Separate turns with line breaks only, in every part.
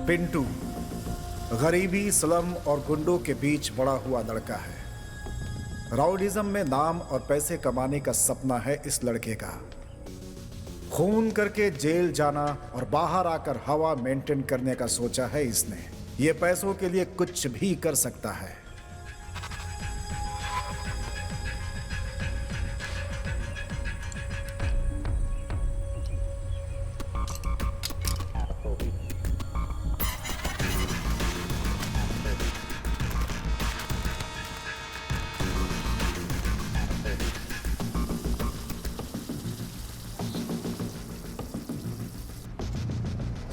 पिंटू गरीबी, स्लम और गुंडों के बीच बड़ा हुआ लड़का है। राउडिज्म में नाम और पैसे कमाने का सपना है इस लड़के का। खून करके जेल जाना और बाहर आकर हवा मेंटेन करने का सोचा है इसने। ये पैसों के लिए कुछ भी कर सकता है।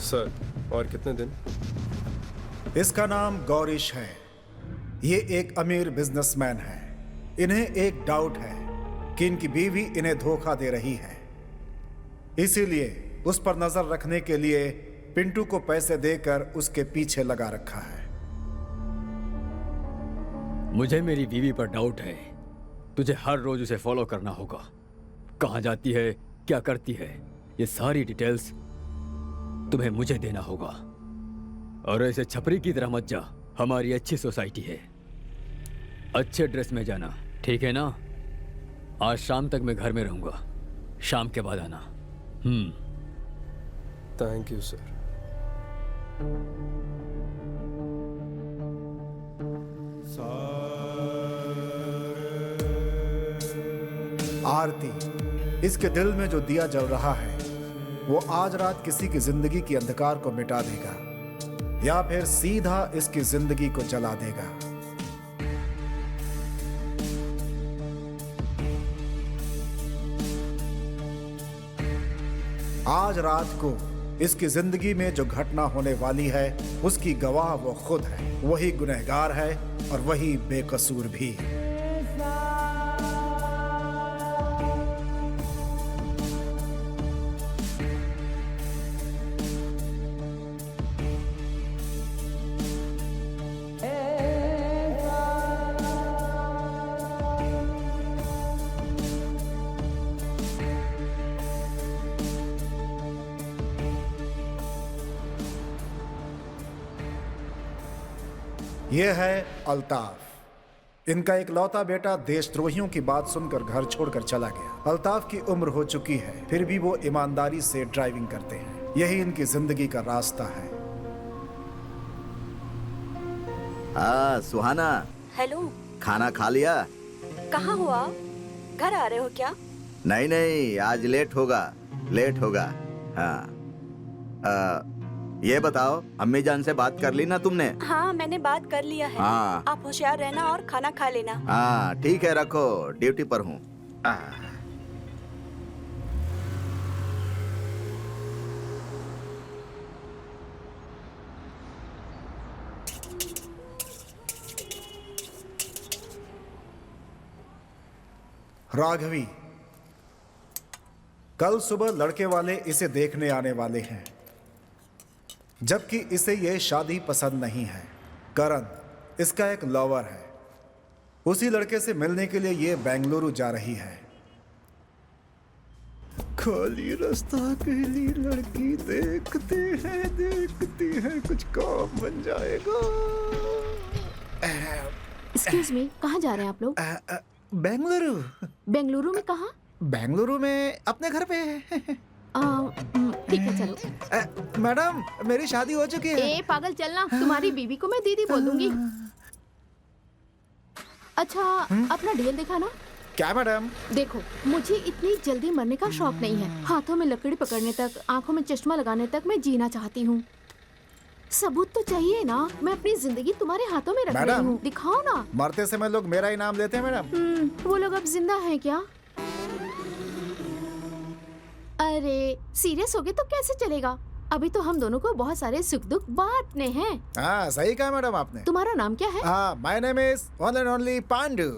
सर, और कितने दिन?
इसका नाम गौरीश है। ये एक अमीर बिजनेसमैन है। इन्हें एक डाउट है कि इनकी बीवी इन्हें धोखा दे रही है, इसीलिए उस पर नजर रखने के लिए पिंटू को पैसे देकर उसके पीछे लगा रखा है।
मुझे मेरी बीवी पर डाउट है। तुझे हर रोज उसे फॉलो करना होगा। कहाँ जाती है, क्या करती है, ये सारी डिटेल्स तुम्हें मुझे देना होगा। और ऐसे छपरी की तरह मत जा। हमारी अच्छी सोसाइटी है। अच्छे ड्रेस में जाना, ठीक है ना? आज शाम तक मैं घर में रहूंगा। शाम के बाद आना।
Thank you sir.
आरती, इसके दिल में जो दिया जल रहा है वो आज रात किसी की जिंदगी की अंधकार को मिटा देगा या फिर सीधा इसकी जिंदगी को जला देगा। आज रात को इसकी जिंदगी में जो घटना होने वाली है उसकी गवाह वो खुद है। वही गुनहगार है और वही बेकसूर भी। यह है अल्ताफ। इनका एक लौता बेटा देशद्रोहियों की बात सुनकर घर छोड़कर चला गया। अल्ताफ की उम्र हो चुकी है, फिर भी वो ईमानदारी से ड्राइविंग करते हैं। यही इनकी जिंदगी का रास्ता है।
हाँ सुहाना,
हेलो।
खाना खा लिया?
कहाँ हो आप? घर आ रहे हो क्या?
नहीं नहीं, आज लेट होगा, लेट होगा। हाँ ये बताओ, अम्मी जान से बात कर ली ना तुमने?
हाँ, मैंने बात कर लिया है।
हाँ।
आप होशियार रहना और खाना खा लेना।
हाँ ठीक है, रखो, ड्यूटी पर हूँ।
राघवी, कल सुबह लड़के वाले इसे देखने आने वाले हैं, जबकि इसे यह शादी पसंद नहीं है। करण इसका एक लवर है। उसी लड़के से मिलने के लिए ये बेंगलुरु जा रही है। खाली रास्ता अकेली लड़की, देखते हैं कुछ काम बन जाएगा।
एक्सक्यूज मी, कहाँ जा रहे हैं आप लोग?
बेंगलुरु।
बेंगलुरु में कहाँ?
बेंगलुरु में अपने घर पे।
ठीक है, चलो।
मैडम, मेरी शादी हो चुकी है।
ए पागल, चलना। तुम्हारी बीवी को मैं दीदी बोल दूंगी। अच्छा, अपना डीएल दिखाना।
क्या मैडम?
देखो, मुझे इतनी जल्दी मरने का शौक नहीं है। हाथों में लकड़ी पकड़ने तक, आंखों में चश्मा लगाने तक मैं जीना चाहती हूँ। सबूत तो चाहिए ना। मैं अपनी जिंदगी तुम्हारे हाथों में रख रही हूँ, दिखाओ ना।
मरते समय लोग मेरा ही नाम लेते हैं मैडम।
वो लोग अब जिंदा हैं क्या? अरे सीरियस हो गए तो कैसे चलेगा? अभी तो हम दोनों को बहुत सारे सुख दुख बांटने हैं।
हाँ सही कहा मैडम आपने।
तुम्हारा नाम क्या है?
My name is one and only Pandu.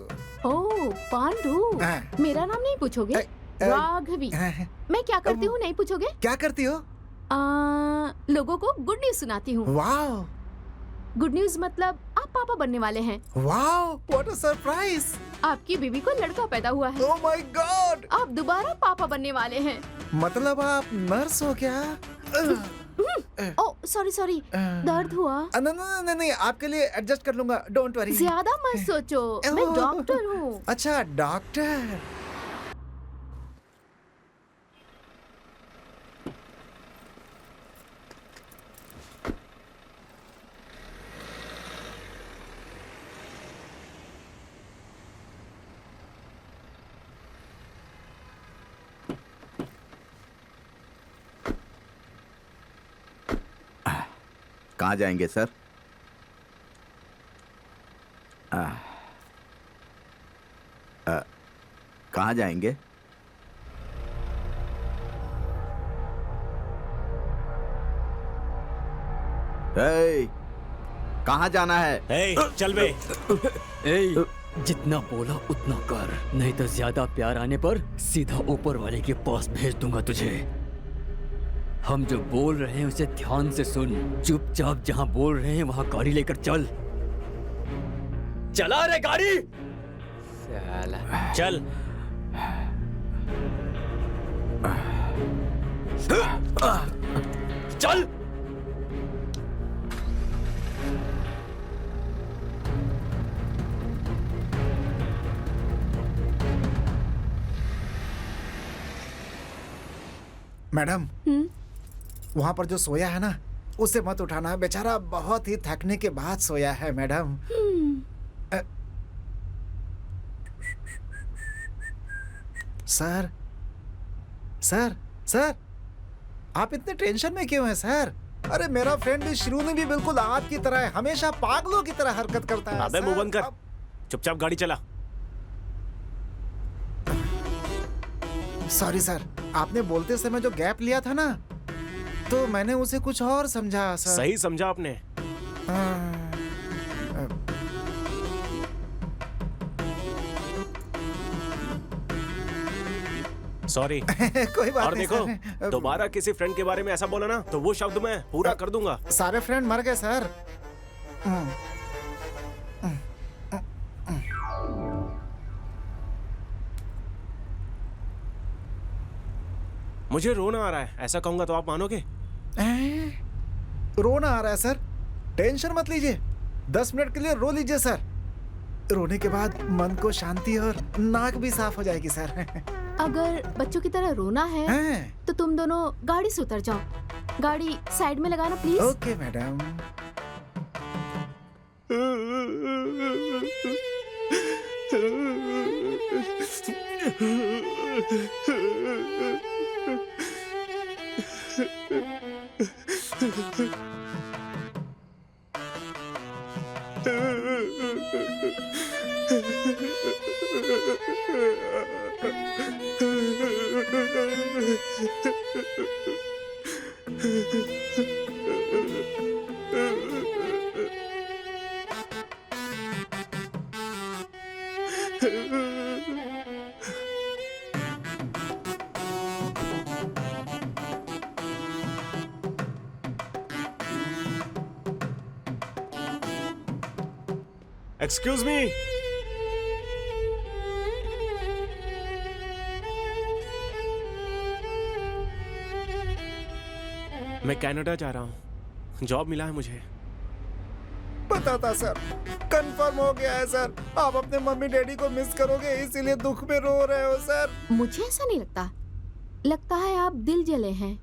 Oh Pandu. मेरा नाम नहीं पूछोगे? राघवी। मैं क्या करती हूँ नहीं पूछोगे?
क्या करती हो?
लोगों को गुड न्यूज सुनाती हूँ।
वाह।
गुड न्यूज मतलब आप पापा बनने वाले हैं।
वाह, व्हाट अ सरप्राइज।
आपकी बीवी को लड़का पैदा हुआ है।
Oh my God.
आप दोबारा पापा बनने वाले हैं।
मतलब आप नर्स हो क्या?
ओ सॉरी सॉरी, दर्द हुआ?
नहीं नहीं, आपके लिए एडजस्ट कर लूंगा, डोंट वरी।
ज्यादा मत सोचो, मैं डॉक्टर हूँ।
अच्छा डॉक्टर।
कहाँ जाएंगे सर? कहाँ जाएंगे? कहाँ जाना है?
चल बे।
ए, जितना बोला उतना कर, नहीं तो ज्यादा प्यार आने पर सीधा ऊपर वाले के पास भेज दूंगा तुझे। हम जो बोल रहे हैं उसे ध्यान से सुन, चुपचाप जहां बोल रहे हैं वहां गाड़ी लेकर चल। चला रे गाड़ी।
चल।
चल।
मैडम, वहां पर जो सोया है ना, उसे मत उठाना, बेचारा बहुत ही थकने के बाद सोया है मैडम। सर सर सर, आप इतने टेंशन में क्यों हैं सर? अरे मेरा फ्रेंड भी शिरोनी भी बिल्कुल आपकी तरह है, हमेशा पागलों की तरह हरकत करता है।
अबे मुंह बंद कर, चुपचाप गाड़ी चला।
सॉरी सर, आपने बोलते समय जो गैप लिया था ना, तो मैंने उसे कुछ और समझा सर।
सही समझा आपने। सॉरी।
कोई बात
और
नहीं
देखो,
सर।
दोबारा किसी फ्रेंड के बारे में ऐसा बोला ना तो वो शब्द मैं पूरा कर दूंगा।
सारे फ्रेंड मर गए सर।
मुझे रोना आ रहा है, ऐसा कहूंगा तो आप मानोगे?
रोना आ रहा है सर? टेंशन मत लीजिए, 10 मिनट के लिए रो लीजिए सर। रोने के बाद मन को शांति और नाक भी साफ हो जाएगी सर।
अगर बच्चों की तरह रोना है तो तुम दोनों गाड़ी से उतर जाओ। गाड़ी साइड में लगाना please.
Okay madam.
Excuse me. मैं कनाडा जा रहा हूँ, जॉब मिला है मुझे।
पता था सर, कंफर्म हो गया है सर। आप अपने मम्मी डैडी को मिस करोगे, इसीलिए दुख में रो रहे हो सर।
मुझे ऐसा नहीं लगता, लगता है आप दिल जले हैं।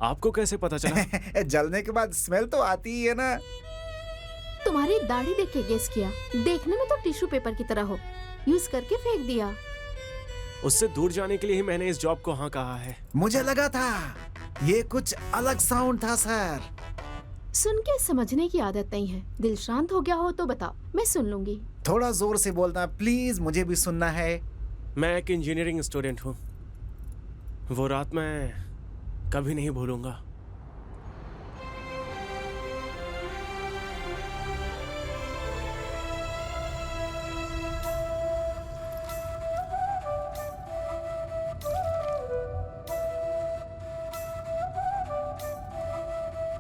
आपको कैसे पता चला?
जलने के बाद स्मेल तो आती ही है ना।
तुम्हारी दाढ़ी देख के गेस किया, देखने में तो टिश्यू पेपर की तरह हो, यूज करके फेंक दिया।
उससे दूर जाने के लिए ही मैंने इस जॉब को हाँ कहा है।
मुझे लगा था ये कुछ अलग साउंड था सर।
सुन के समझने की आदत नहीं है। दिल शांत हो गया हो तो बताओ, मैं सुन लूंगी।
थोड़ा जोर से बोलना प्लीज, मुझे भी सुनना है।
मैं एक इंजीनियरिंग स्टूडेंट हूँ, वो रात मैं कभी नहीं भूलूंगा।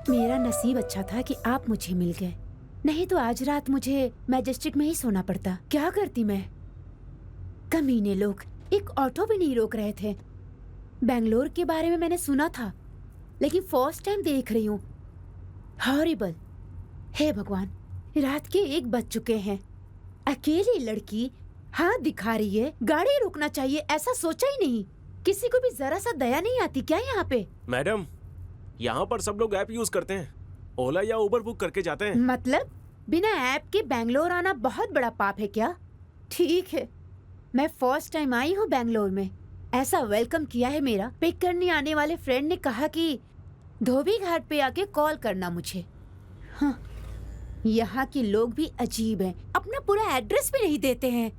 मेरा नसीब अच्छा था कि आप मुझे मिल गए, नहीं तो आज रात मुझे मैजेस्टिक में ही सोना पड़ता। क्या करती मैं? कमीने लोग एक ऑटो भी नहीं रोक रहे थे। बेंगलोर के बारे में मैंने सुना था, लेकिन फर्स्ट टाइम देख रही हूँ हॉरिबल। हे भगवान, रात के 1 बज चुके हैं। अकेली लड़की हाथ दिखा रही है, गाड़ी रोकना चाहिए ऐसा सोचा ही नहीं। किसी को भी जरा सा दया नहीं आती क्या यहाँ पे?
मैडम, यहाँ पर सब लोग ऐप यूज करते हैं, ओला या उबर बुक करके जाते हैं।
मतलब बिना ऐप के बैंगलोर आना बहुत बड़ा पाप है क्या? ठीक है, मैं फर्स्ट टाइम आई हूँ बैंगलोर में। ऐसा वेलकम किया है मेरा। पिक करने आने वाले फ्रेंड ने कहा कि धोबी घाट पे आके कॉल करना मुझे। हाँ, यहाँ के लोग भी अजीब हैं, अपना पूरा एड्रेस भी नहीं देते हैं।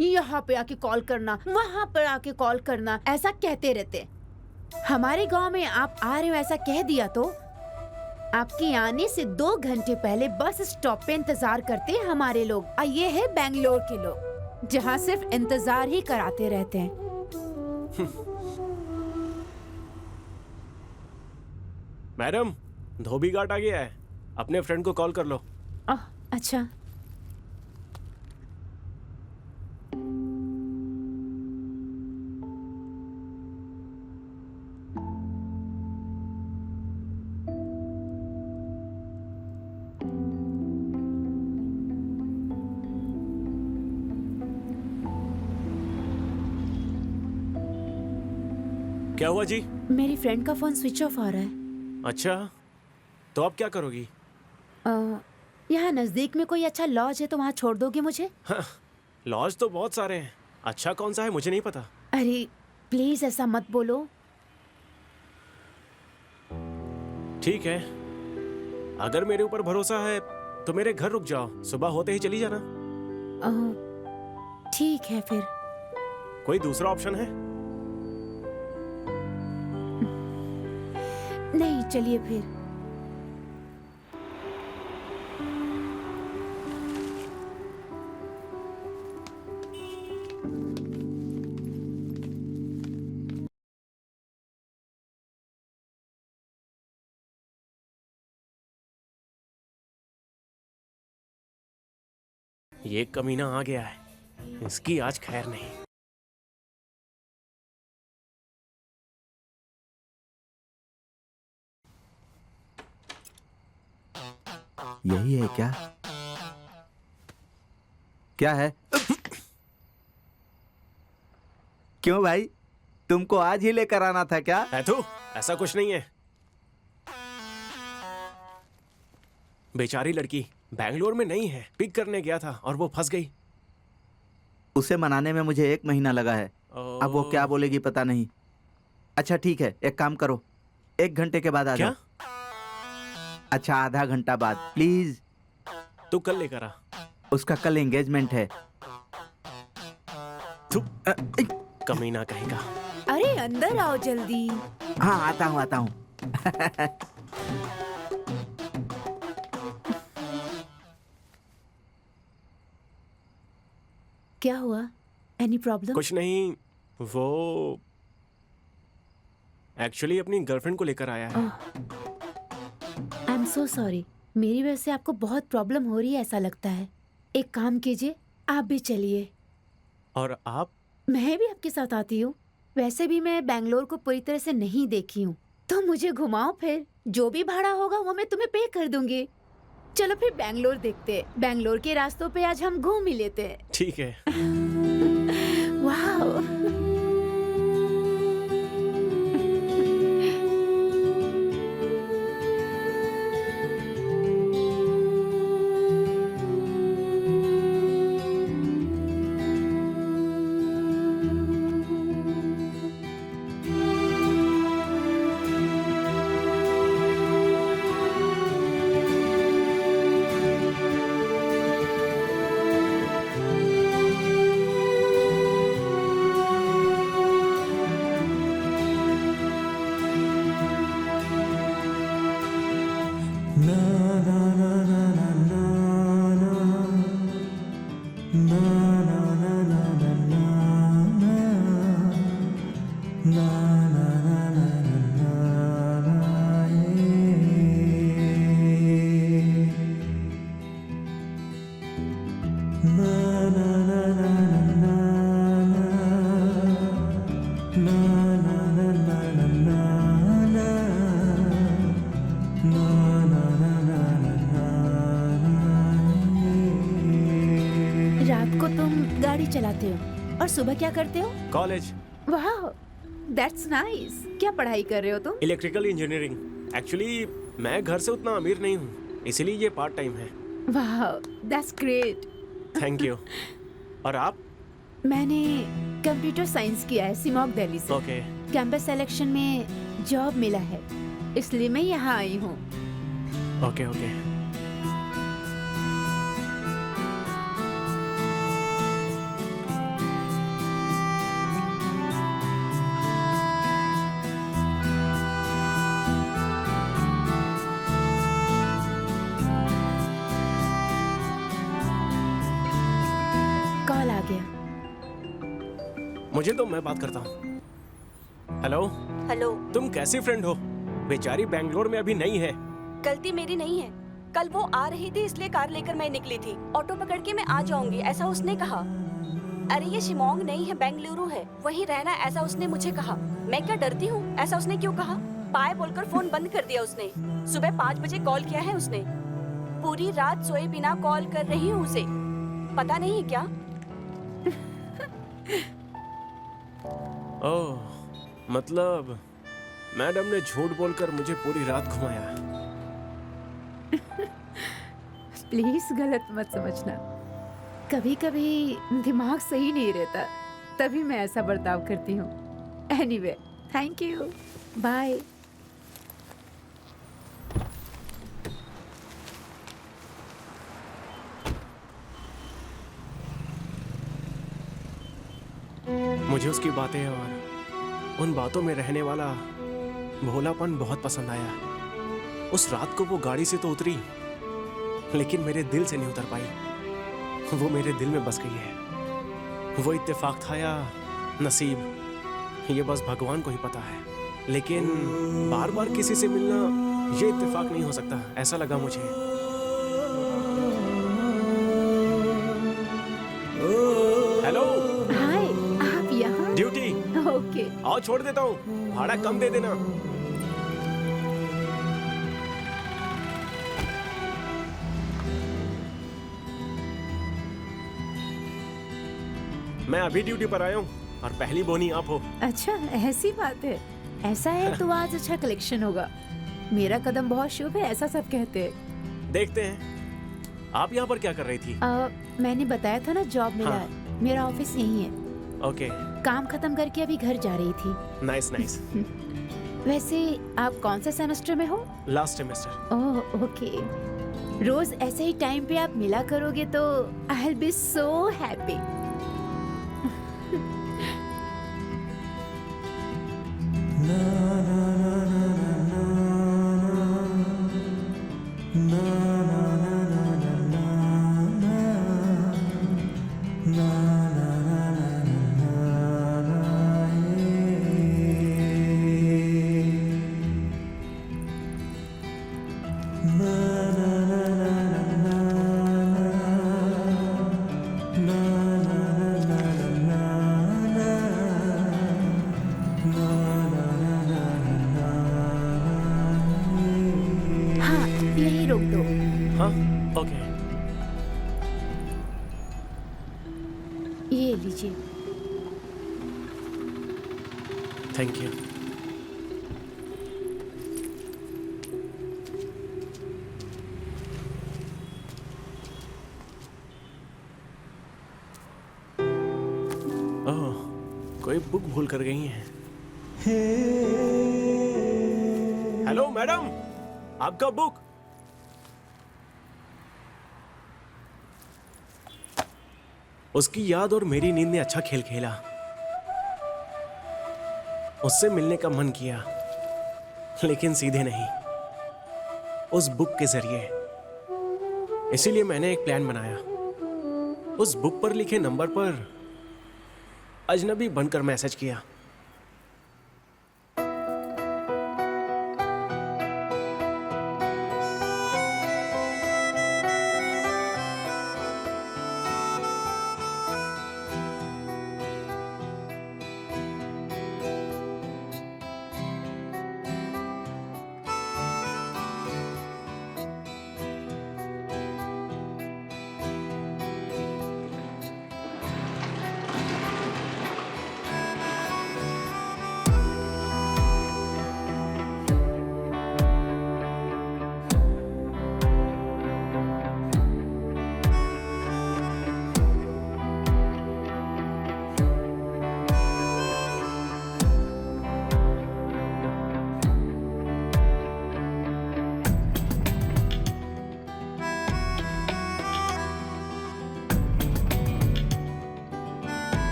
यहाँ पे आके कॉल करना, वहाँ पर आके कॉल करना, ऐसा कहते रहते। हमारे गांव में आप आ रहे हो ऐसा कह दिया तो आपके आने से 2 घंटे पहले बस स्टॉप पे इंतजार करते हैं हमारे लोग। और ये है बैंगलोर के लोग, जहाँ सिर्फ इंतजार ही कराते रहते हैं।
मैडम, धोबी घाट आ गया है, अपने फ्रेंड को कॉल कर लो।
अच्छा।
क्या हुआ जी?
मेरी फ्रेंड का फोन स्विच ऑफ आ रहा है।
अच्छा, तो आप क्या करोगी?
यहाँ नजदीक में कोई अच्छा लॉज है तो वहाँ छोड़ दोगे मुझे?
हाँ, लॉज तो बहुत सारे हैं, अच्छा कौन सा है मुझे नहीं पता।
अरे प्लीज ऐसा मत बोलो।
ठीक है, अगर मेरे ऊपर भरोसा है तो मेरे घर रुक जाओ, सुबह होते ही चली जाना।
ठीक है फिर।
कोई दूसरा ऑप्शन है?
नहीं, चलिए फिर।
ये कमीना आ गया है, इसकी आज खैर नहीं।
यही है क्या? क्या है? क्यों भाई, तुमको आज ही लेकर आना था क्या?
है तो ऐसा कुछ नहीं है। बेचारी लड़की बैंगलोर में नहीं है, पिक करने गया था और वो फंस गई।
उसे मनाने में मुझे 1 महीना लगा है। अब वो क्या बोलेगी पता नहीं। अच्छा ठीक है, एक काम करो, 1 घंटे के बाद आ जाओ। अच्छा, आधा घंटा बाद प्लीज।
तू कल लेकर आ।
उसका कल एंगेजमेंट है।
कमीना कहेगा।
अरे अंदर आओ जल्दी।
हाँ, आता हूँ आता हूँ।
क्या हुआ? Any problem?
कुछ नहीं, वो एक्चुअली अपनी गर्लफ्रेंड को लेकर आया है।
आई एम सो सॉरी, मेरी वजह से आपको बहुत प्रॉब्लम हो रही है ऐसा लगता है। एक काम कीजिए, आप भी चलिए।
और आप?
मैं भी आपके साथ आती हूँ। वैसे भी मैं बैंगलोर को पूरी तरह से नहीं देखी हूँ, तो मुझे घुमाओ फिर। जो भी भाड़ा होगा वो मैं तुम्हें पे कर दूंगी। चलो फिर बैंगलोर देखते हैं। बैंगलोर के रास्तों पे आज हम घूम ही लेते हैं।
ठीक है।
वाह।
na na
चलाते हो और सुबह क्या करते हो?
कॉलेज,
वाह, दैट्स नाइस। क्या पढ़ाई कर रहे हो तुम?
Electrical engineering. एक्चुअली मैं घर से उतना अमीर नहीं हूँ, इसीलिए ये पार्ट टाइम है।
वाह, दैट्स ग्रेट।
Thank you. और आप?
मैंने कंप्यूटर साइंस किया है सिमोग दिल्ली से।
ओके।
कैंपस सिलेक्शन में जॉब मिला है, इसलिए मैं यहाँ आई हूँ।
Okay okay.
कॉल आ गया।
मुझे तो मैं बात करता हूँ। Hello,
hello.
तुम कैसी फ्रेंड हो? बेचारी बैंगलोर में अभी नहीं है।
गलती मेरी नहीं है, कल वो आ रही थी इसलिए कार लेकर मैं निकली थी। ऑटो पकड़ के मैं आ जाऊंगी ऐसा उसने कहा। अरे ये शिमोंग नहीं है, बेंगलुरु है, वहीं रहना ऐसा उसने मुझे कहा। मैं क्या डरती हूँ? ऐसा उसने क्यों कहा? बाय बोलकर फोन बंद कर दिया उसने। सुबह 5 बजे कॉल किया है उसने। पूरी रात सोए बिना कॉल कर रही हूँ उसे, पता नहीं है क्या।
ओह, मतलब मैडम ने झूठ बोलकर मुझे पूरी रात घुमाया।
प्लीज गलत मत समझना, कभी कभी दिमाग सही नहीं रहता, तभी मैं ऐसा बर्ताव करती हूँ। Anyway, thank you, bye.
मुझे उसकी बातें और उन बातों में रहने वाला भोलापन बहुत पसंद आया। उस रात को वो गाड़ी से तो उतरी, लेकिन मेरे दिल से नहीं उतर पाई। वो मेरे दिल में बस गई है। वो इत्तेफाक था या नसीब, ये बस भगवान को ही पता है। लेकिन बार बार किसी से मिलना ये इत्तेफाक नहीं हो सकता, ऐसा लगा मुझे। हेलो।
हाय, आप यहाँ?
ड्यूटी।
ओके।
आओ छोड़ देता हूँ, भाड़ा कम दे देना। मैं अभी ड्यूटी पर आया हूँ और पहली बोनी आप हो।
अच्छा, ऐसी बात है। ऐसा है तो आज अच्छा कलेक्शन होगा। मेरा कदम बहुत शुभ है, ऐसा सब कहते हैं।
देखते हैं। आप यहाँ पर क्या कर रही थी?
मैंने बताया था ना, जॉब मिला
हाँ।
है। मेरा ऑफिस यही है।
ओके।
काम खत्म करके अभी घर जा रही थी।
Nice nice.
वैसे आप कौन से सेमेस्टर में हो?
Last semester.
Oh, okay. रोज ऐसे ही टाइम पे आप मिला करोगे तो I will be so happy. हाँ, यही रोक दो।
हाँ, ओके।
ये लीजिए।
Thank you. ओह, कोई बुक भूल कर गई हैं। हेलो मैडम, आपका बुक। उसकी याद और मेरी नींद ने अच्छा खेल खेला। उससे मिलने का मन किया, लेकिन सीधे नहीं, उस बुक के जरिए। इसीलिए मैंने एक प्लान बनाया। उस बुक पर लिखे नंबर पर अजनबी बनकर मैसेज किया।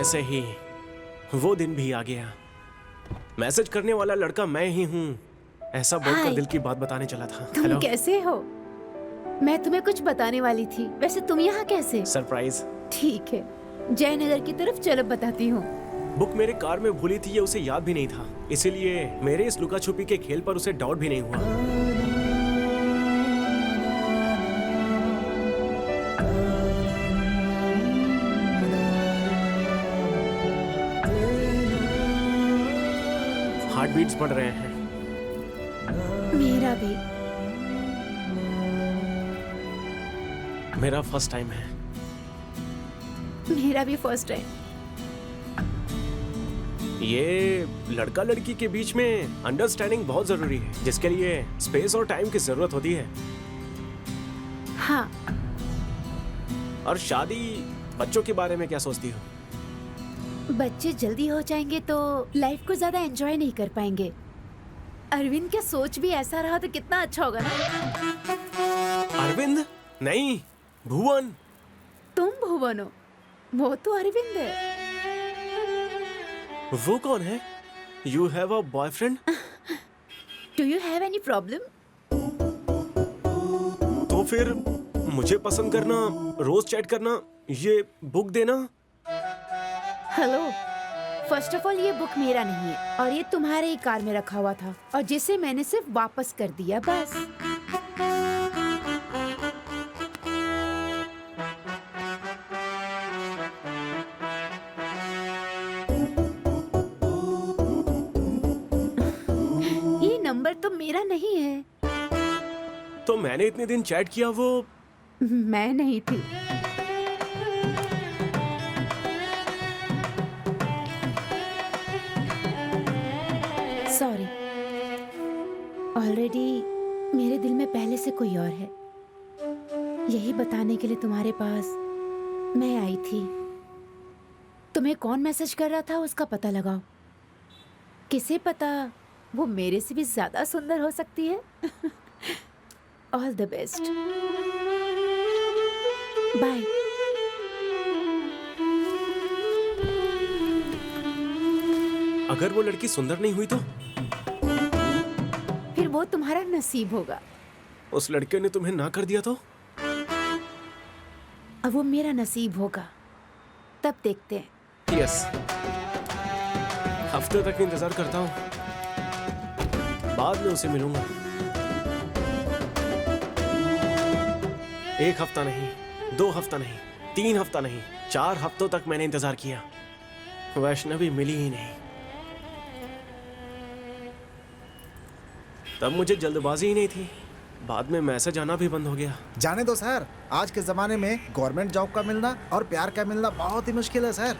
वैसे ही वो दिन भी आ गया। मैसेज करने वाला लड़का मैं ही हूँ, ऐसा बोलकर
हाय।
दिल की बात बताने चला था।
तुम
हेलो,
कैसे हो? मैं तुम्हें कुछ बताने वाली थी। वैसे तुम यहाँ कैसे?
सरप्राइज।
ठीक है, जयनगर की तरफ चलो, बताती हूँ।
बुक मेरे कार में भूली थी, ये उसे याद भी नहीं था, इसीलिए मेरे इस लुका छुपी के खेल पर उसे डाउट भी नहीं हुआ। हार्ट बीट्स बढ़ रहे हैं।
मेरा भी।
मेरा फर्स्ट टाइम है।
मेरा भी फर्स्ट टाइम।
ये लड़का लड़की के बीच में अंडरस्टैंडिंग बहुत जरूरी है, जिसके लिए स्पेस और टाइम की जरूरत होती है।
हाँ,
और शादी, बच्चों के बारे में क्या सोचती हो?
बच्चे जल्दी हो जाएंगे तो लाइफ को ज्यादा एंजॉय नहीं कर पाएंगे। अरविंद का सोच भी ऐसा रहा तो कितना अच्छा होगा ना।
अरविंद नहीं, भुवन।
तुम भुवन हो, वो तो अरविंद है।
वो कौन है? You have a boyfriend?
Do you have any problem?
तो फिर मुझे पसंद करना, रोज चैट करना, ये बुक देना।
हेलो, फर्स्ट ऑफ ऑल ये बुक मेरा नहीं है और ये तुम्हारे ही कार में रखा हुआ था और जिसे मैंने सिर्फ वापस कर दिया, बस। ये नंबर तो मेरा नहीं है।
तो मैंने इतने दिन चैट किया, वो
मैं नहीं थी। सॉरी, ऑलरेडी मेरे दिल में पहले से कोई और है। यही बताने के लिए तुम्हारे पास मैं आई थी। तुम्हें कौन मैसेज कर रहा था उसका पता लगाओ। किसे पता, वो मेरे से भी ज्यादा सुंदर हो सकती है। All the best, bye.
अगर वो लड़की सुंदर नहीं हुई तो?
फिर वो तुम्हारा नसीब होगा।
उस लड़के ने तुम्हें ना कर दिया तो?
अब वो मेरा नसीब होगा, तब देखते हैं।
यस, हफ्ते तक इंतजार करता हूँ, बाद में उसे मिलूंगा। 1 हफ्ता नहीं, 2 हफ्ता नहीं, 3 हफ्ता नहीं, 4 हफ्तों तक मैंने इंतजार किया, वैष्णवी मिली ही नहीं। तब मुझे जल्दबाजी ही नहीं थी, बाद में मैसेज आना भी बंद हो गया।
जाने दो सर, आज के जमाने में गवर्नमेंट जॉब का मिलना और प्यार का मिलना बहुत ही मुश्किल है सर।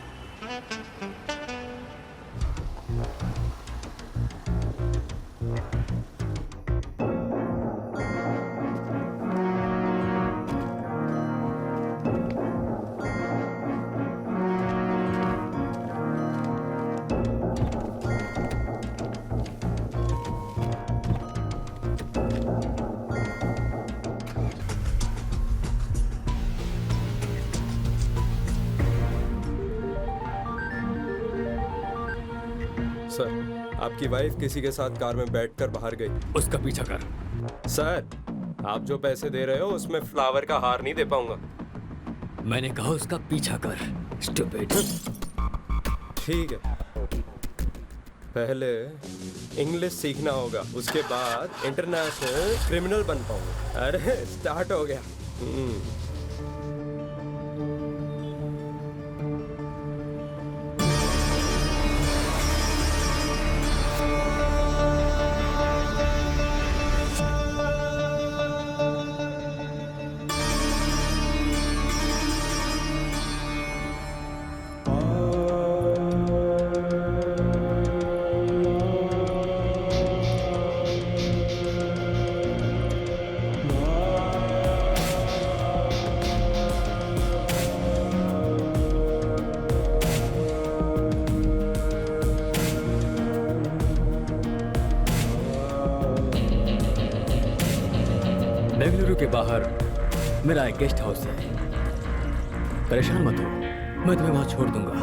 सर, आपकी वाइफ किसी के साथ कार में बैठकर बाहर गई।
उसका पीछा कर।
सर, आप जो पैसे दे रहे हो उसमें फ्लावर का हार नहीं दे पाऊंगा।
मैंने कहा उसका पीछा कर, स्टूपिड।
ठीक है, पहले इंग्लिश सीखना होगा, उसके बाद इंटरनेशनल क्रिमिनल बन पाऊंगा। अरे स्टार्ट हो गया।
बेंगलुरु के बाहर मेरा एक गेस्ट हाउस है। परेशान मत हो, मैं तुम्हें वहां छोड़ दूंगा।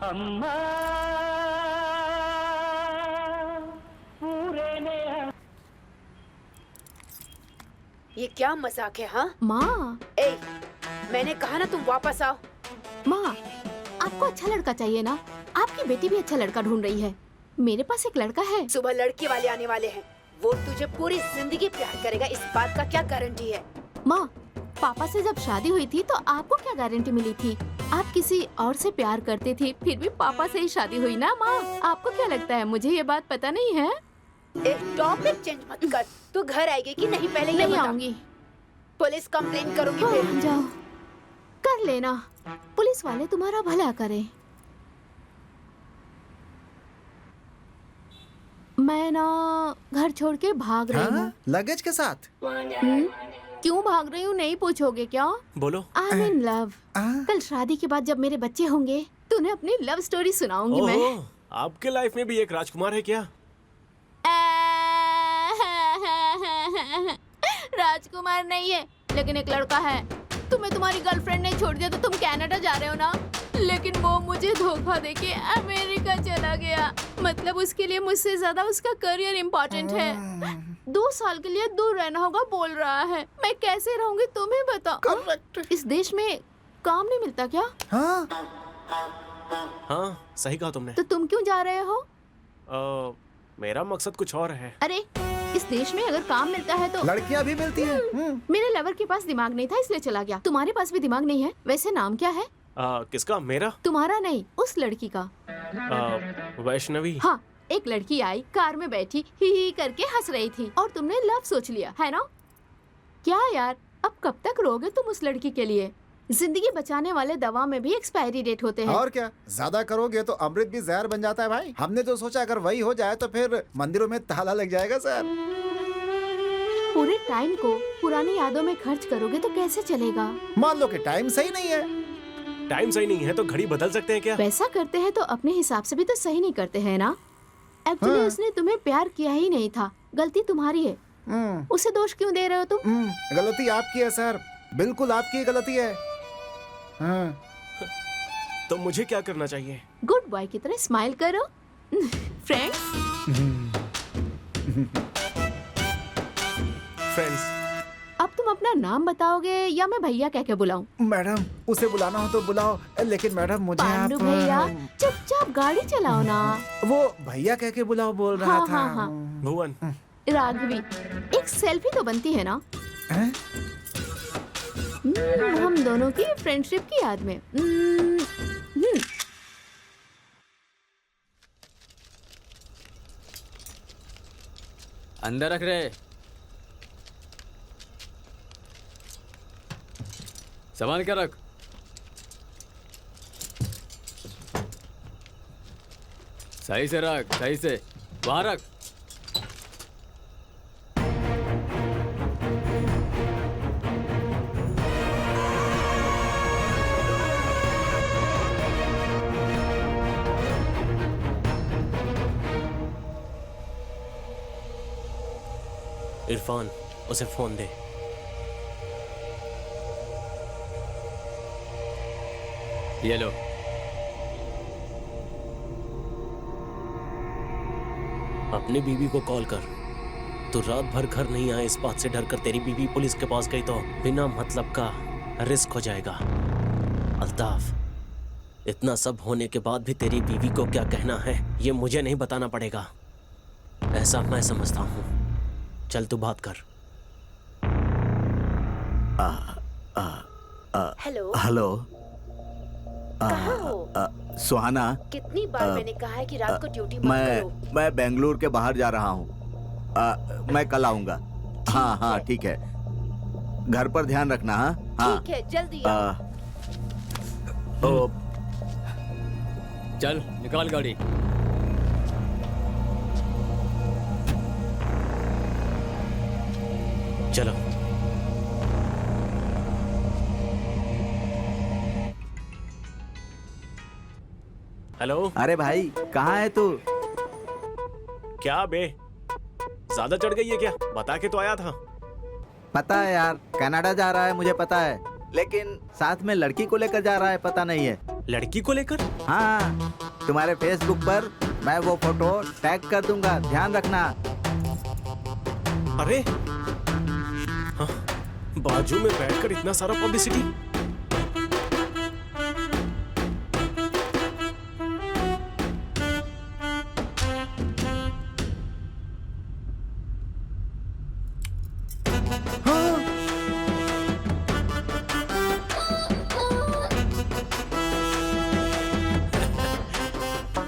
ये क्या मजाक है? हाँ
माँ,
ए, मैंने कहा ना तुम वापस आओ।
माँ, आपको अच्छा लड़का चाहिए ना? आपकी बेटी भी अच्छा लड़का ढूंढ रही है। मेरे पास एक लड़का है।
सुबह लड़के वाले आने वाले हैं, वो तुझे पूरी जिंदगी प्यार करेगा, इस बात का क्या गारंटी है?
माँ, पापा से जब शादी हुई थी तो आपको क्या गारंटी मिली थी? आप किसी और से प्यार करते थे, फिर भी पापा से ही शादी हुई ना माँ। आपको क्या लगता है मुझे ये बात पता नहीं है?
एक टॉपिक चेंज मत कर। तू घर आएगी कि नहीं पहले ये
नहीं
बता।
आऊंगी।
पुलिस कंप्लेन करूंगी
हाँ,
फिर।
जाओ, कर लेना। पुलिस वाले तुम्हारा भला करें। मैं ना घर छोड़ के भाग रही हूँ।
लगेज के साथ?
क्यों भाग रही हूँ नहीं पूछोगे क्या?
बोलो।
I am in love. कल शादी के बाद जब मेरे बच्चे होंगे तो उन्हें अपनी लव स्टोरी सुनाऊंगी मैं।
ओहो, आपके लाइफ में भी एक राजकुमार है क्या?
राजकुमार नहीं है, लेकिन एक लड़का है। तुम्हें तुम्हारी गर्लफ्रेंड ने छोड़ दिया तो तुम कनाडा जा रहे हो ना, लेकिन वो मुझे धोखा देके अमेरिका चला गया। मतलब उसके लिए मुझसे ज्यादा उसका करियर इम्पोर्टेंट है। 2 साल के लिए दूर रहना होगा बोल रहा है। मैं कैसे रहूंगी तुम्हें बताओ। इस देश में काम नहीं मिलता क्या?
हाँ, सही कहा तुमने।
तो तुम क्यों जा रहे हो?
मेरा मकसद कुछ और है।
अरे, इस देश में अगर काम मिलता है तो
लड़कियां भी मिलती हैं।
मेरे लवर के पास दिमाग नहीं था इसलिए चला गया। तुम्हारे पास भी दिमाग नहीं है? वैसे नाम क्या है?
किसका? मेरा?
तुम्हारा नहीं, उस लड़की का।
वैष्णवी।
हाँ, एक लड़की आई, कार में बैठी ही करके हंस रही थी और तुमने लव सोच लिया है ना? क्या यार, अब कब तक रोगे तुम उस लड़की के लिए? जिंदगी बचाने वाले दवा में भी एक्सपायरी डेट होते हैं।
और क्या, ज्यादा करोगे तो अमृत भी जहर बन जाता है भाई। हमने तो सोचा अगर वही हो जाए तो फिर मंदिरों में ताला लग जाएगा सर।
पूरे टाइम को पुरानी यादों में खर्च करोगे तो कैसे चलेगा?
मान लो कि टाइम सही नहीं है।
टाइम सही नहीं है तो घड़ी बदल सकते हैं क्या?
वैसा करते हैं तो अपने हिसाब से भी तो सही नहीं करते हैं ना? एक्चुअली उसने तुम्हें प्यार किया ही नहीं था, गलती तुम्हारी है। उसे दोष क्यों दे रहे हो तुम?
गलती आपकी है सर, बिल्कुल आपकी गलती है।
तो मुझे क्या करना चाहिए?
गुड बॉय की तरह स्माइल करो। फ्रेंड्स।
फ्रेंड्स।
अब तुम अपना नाम बताओगे या मैं भैया कह के बुलाऊं?
मैडम, उसे बुलाना हो तो बुलाओ, लेकिन मैडम मुझे
पांडु
आप
भैया, चुपचाप गाड़ी चलाओ ना।
वो भैया कह के बुलाओ बोल रहा
हाँ,
था।
हाँ, हाँ।
भुवन।
राघवी, एक सेल्फी तो बनती है ना?
हैं?
हम दोनों की फ्रेंडशिप की याद में।
अंदर रख रहे। संभाल के रख। सही से रख, सही से। वहां रख।
इरफान, उसे फोन दे।
ये लो।
अपनी बीवी को कॉल कर। तू रात भर घर नहीं आए इस बात से डर कर तेरी बीवी पुलिस के पास गई तो बिना मतलब का रिस्क हो जाएगा। अल्ताफ, इतना सब होने के बाद भी तेरी बीवी को क्या कहना है ये मुझे नहीं बताना पड़ेगा, ऐसा मैं समझता हूँ। चल तू बात कर।
हेलो।
हेलो।
कहाँ हो?
सुहाना,
कितनी बार मैंने कहा है कि रात को ड्यूटी मत करो।
मैं बेंगलुरु के बाहर जा रहा हूँ। मैं कल आऊंगा। हाँ हाँ ठीक है। घर पर ध्यान रखना। हाँ
ठीक है, जल्दी आओ।
चल निकाल गाड़ी।
चलो। हेलो।
अरे भाई, कहाँ है तू?
क्या बे, ज्यादा चढ़ गई है क्या? बता के तो आया था।
पता है यार, कनाडा जा रहा है, मुझे पता है। लेकिन साथ में लड़की को लेकर जा रहा है, पता नहीं है।
लड़की को लेकर?
हाँ, तुम्हारे फेसबुक पर मैं वो फोटो टैग कर दूंगा, ध्यान रखना।
अरे हाँ, बाजू में बैठकर इतना सारा पब्लिसिटी।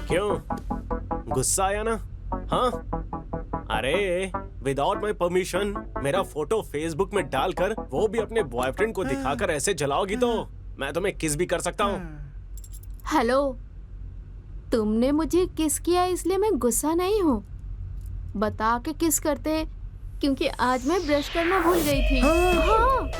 क्यों गुस्सा आया ना? हाँ, अरे विदाउट माई परमिशन मेरा फोटो फेसबुक में डालकर वो भी अपने बॉयफ्रेंड को दिखाकर ऐसे जलाओगी तो मैं तुम्हें किस भी कर सकता हूँ।
हेलो, तुमने मुझे किस किया इसलिए मैं गुस्सा नहीं हूँ। बता के किस करते, क्योंकि आज मैं ब्रश करना भूल गई थी। हाँ,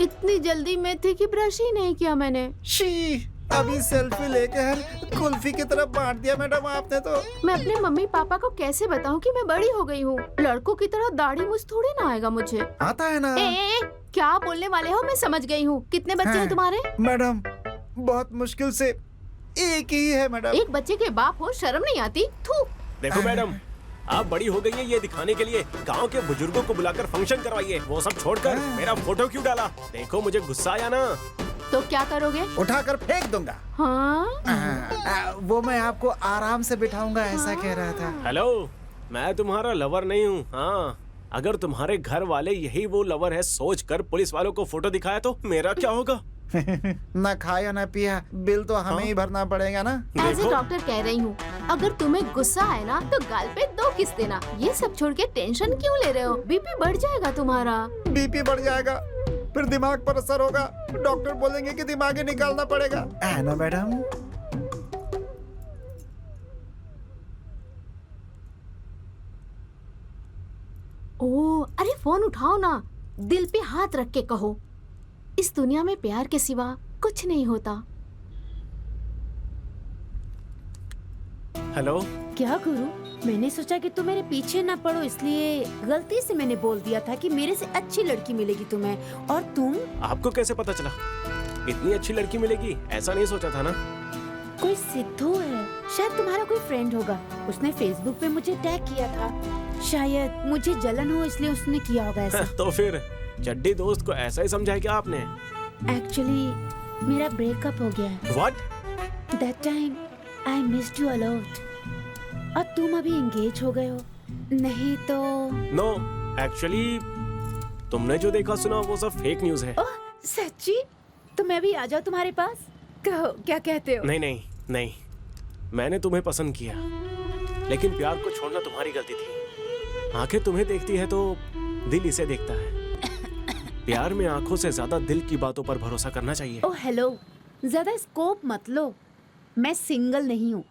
इतनी जल्दी में थी कि ब्रश ही नहीं किया मैंने।
शी, अभी सेल्फी लेकर कुल्फी की तरफ बांट दिया मैडम आपने तो।
मैं अपने मम्मी पापा को कैसे बताऊं कि मैं बड़ी हो गई हूँ? लड़कों की तरह दाढ़ी मूछ थोड़ी ना आएगा मुझे।
आता है ना।
ए, क्या बोलने वाले हो? मैं समझ गई हूँ। कितने बच्चे हैं तुम्हारे?
मैडम बहुत मुश्किल से एक ही है मैडम।
एक बच्चे के बाप हो, शर्म नहीं आती? थू।
देखो मैडम, आप बड़ी हो गई है ये दिखाने के लिए गांव के बुजुर्गों को बुलाकर फंक्शन करवाइए, वो सब छोड़कर मेरा फोटो क्यों डाला? देखो मुझे गुस्सा आया ना
तो क्या करोगे?
उठाकर फेंक दूंगा।
हाँ?
वो मैं आपको आराम से बिठाऊंगा, ऐसा कह रहा था।
हेलो, मैं तुम्हारा लवर नहीं हूँ। हाँ, अगर तुम्हारे घर वाले यही वो लवर है सोचकर पुलिस वालों को फोटो दिखाया तो मेरा क्या होगा?
ना खाया ना पिया, बिल तो हमें ही भरना पड़ेगा ना।
एज ए डॉक्टर कह रही हूँ, अगर तुम्हें गुस्सा आए ना तो गाल पे 2 किस देना। ये सब छोड़ के टेंशन क्यों ले रहे हो? बीपी बढ़ जाएगा तुम्हारा।
बीपी बढ़ जाएगा, फिर दिमाग पर असर होगा, डॉक्टर बोलेंगे कि दिमाग ही निकालना पड़ेगा, है ना मैडम?
ओ, अरे फोन उठाओ ना, दिल पे हाथ रख के कहो, इस दुनिया में प्यार के सिवा कुछ नहीं होता।
हेलो।
क्या गुरु, मैंने सोचा कि तुम मेरे पीछे ना पड़ो, इसलिए गलती से मैंने बोल दिया था कि मेरे से अच्छी लड़की मिलेगी तुम्हें, और तुम।
आपको कैसे पता चला इतनी अच्छी लड़की मिलेगी? ऐसा नहीं सोचा था ना।
कोई सिद्धू है, शायद तुम्हारा कोई फ्रेंड होगा, उसने फेसबुक पे मुझे टैग किया था। शायद मुझे जलन हो इसलिए उसने किया होगा ऐसा।
तो फिर चड्डी दोस्त को ऐसा ही समझाया क्या आपने?
एक्चुअली मेरा ब्रेकअप हो गया है।
What?
That time I missed you a lot। और तुम अभी एंगेज हो गए हो, नहीं तो?
No, actually तुमने जो देखा सुना वो सब फेक न्यूज है।
ओह सच्ची? तो मैं भी आ जाऊँ तुम्हारे पास? कहो क्या कहते हो?
नहीं नहीं नहीं, मैंने तुम्हें पसंद किया, लेकिन प्यार को छोड़ना तुम्हारी गलती थी। आंखें तुम्हें देखती है तो दिल इसे देखता है। प्यार में आंखों से ज्यादा दिल की बातों पर भरोसा करना चाहिए।
ओह हेलो, ज्यादा स्कोप मत लो, मैं सिंगल नहीं हूँ,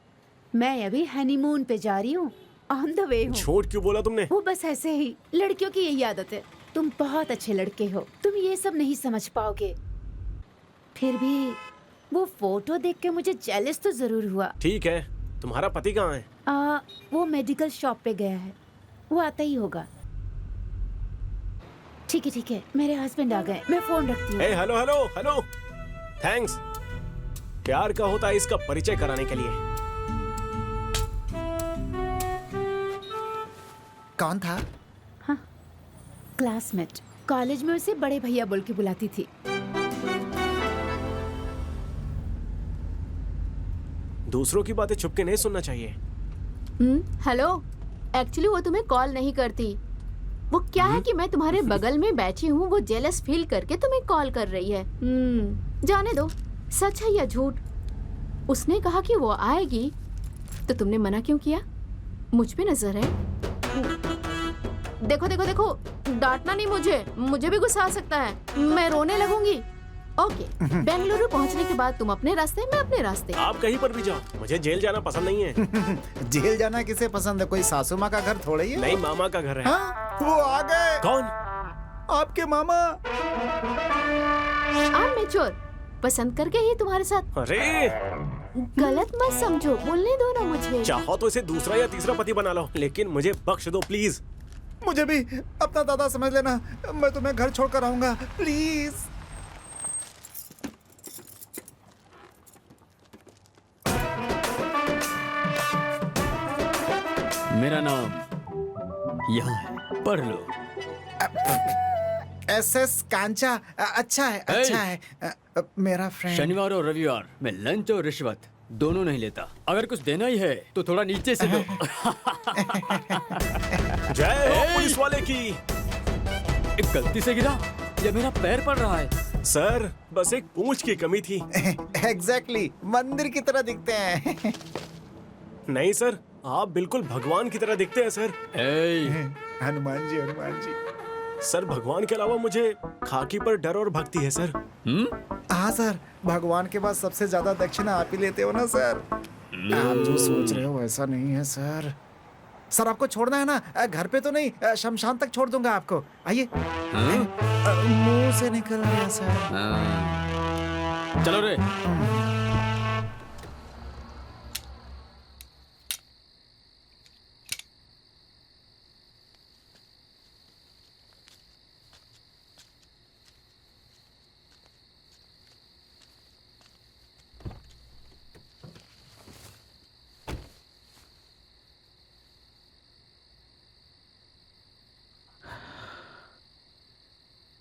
मैं अभी हनीमून पे जा रही हूँ, ऑन द वे हूँ।
झूठ क्यों बोला तुमने?
वो बस ऐसे ही, लड़कियों की यही आदत है। तुम बहुत अच्छे लड़के हो, तुम ये सब नहीं समझ पाओगे। फिर भी वो फोटो देख के मुझे जेलस तो जरूर हुआ।
ठीक है, तुम्हारा पति कहाँ है?
वो मेडिकल शॉप पे गया है, वो आता ही होगा। ठीक है, मेरे हस्बैंड आ गए, मैं फोन रखती हूँ।
Hello hello hello, thanks. प्यार का होता है इसका परिचय कराने के लिए।
कौन था?
हाँ, क्लासमेट, कॉलेज में उसे बड़े भैया बोल के बुलाती थी।
दूसरों की बातें छुप के नहीं सुनना चाहिए।
हेलो, एक्चुअली वो तुम्हें कॉल नहीं करती। वो क्या है कि मैं तुम्हारे बगल में बैठी हूँ, वो जेलस फील करके तुम्हें कॉल कर रही है। जाने दो, सच है या झूठ। उसने कहा कि वो आएगी, तो तुमने मना क्यों किया? मुझ पे नजर है। देखो देखो देखो, डांटना नहीं मुझे भी गुस्सा आ सकता है, मैं रोने लगूंगी। ओके, बेंगलुरु पहुंचने के बाद तुम अपने रास्ते, मैं अपने रास्ते।
आप कहीं पर भी जाओ, मुझे जेल जाना पसंद नहीं है।
जेल जाना किसे पसंद है? कोई सासू माँ का घर थोड़े ही है।
नहीं, मामा का घर है।
हाँ, वो आ गए।
कौन?
आपके मामा।
आप मैच्योर, पसंद करके ही तुम्हारे साथ।
अरे
गलत मत समझो, बोलने दो ना मुझे।
चाहो तो इसे दूसरा या तीसरा पति बना लो, लेकिन मुझे बख्श दो प्लीज।
मुझे भी अपना दादा समझ लेना, मैं तुम्हें घर छोड़कर आऊंगा, प्लीज।
मेरा नाम यहाँ है, पढ़ लो।
SS कांचा। अच्छा है, अच्छा है। मेरा फ्रेंड।
शनिवार और रविवार मैं लंच और रिश्वत दोनों नहीं लेता। अगर कुछ देना ही है तो थोड़ा नीचे से दो।
जय हो पुलिस वाले की।
एक गलती से गिरा या मेरा पैर पड़ रहा है?
सर बस एक पूंछ की कमी थी।
एग्जैक्टली, मंदिर की तरह दिखते हैं।
नहीं सर, आप बिल्कुल भगवान की तरह दिखते हैं सर।
हनुमान जी, हनुमान जी।
सर भगवान के अलावा मुझे खाकी पर डर और भक्ति है सर।
हाँ सर, भगवान के बाद सबसे ज्यादा दक्षिणा आप ही लेते हो ना सर। आप जो सोच रहे हो वैसा नहीं है सर। सर आपको छोड़ना है ना? घर पे तो नहीं, शमशान तक छोड़ दूंगा आपको। आइए। मुंह से निकल गया सर।
चलो रे।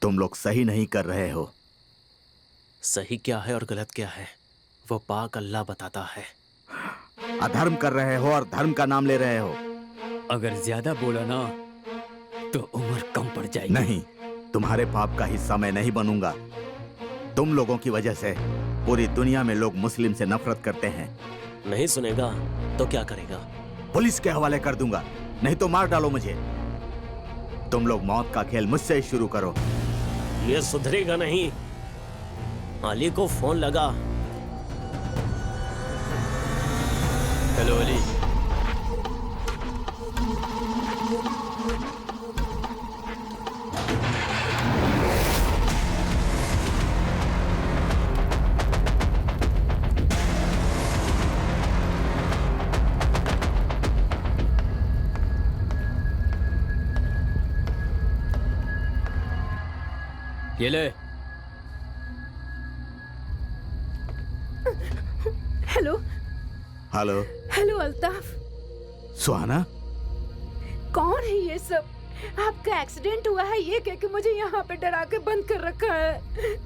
तुम लोग सही नहीं कर रहे हो।
सही क्या है और गलत क्या है वो पाक अल्लाह बताता है।
अधर्म कर रहे हो और धर्म का नाम ले रहे हो।
अगर ज्यादा बोला ना तो उम्र कम पड़ जाएगी।
नहीं, तुम्हारे पाप का हिस्सा मैं नहीं बनूंगा। तुम लोगों की वजह से पूरी दुनिया में लोग मुस्लिम से नफरत करते हैं।
नहीं सुनेगा तो क्या करेगा?
पुलिस के हवाले कर दूंगा, नहीं तो मार डालो मुझे। तुम लोग मौत का खेल मुझसे ही शुरू करो।
ये सुधरेगा नहीं। अली को फोन लगा।
हेलो अली। ये ले।
Hello
hello.
हेलो अल्ताफ।
सुहाना,
कौन है ये सब? आपका एक्सीडेंट हुआ है ये कह के मुझे यहाँ पे डरा के बंद कर रखा है।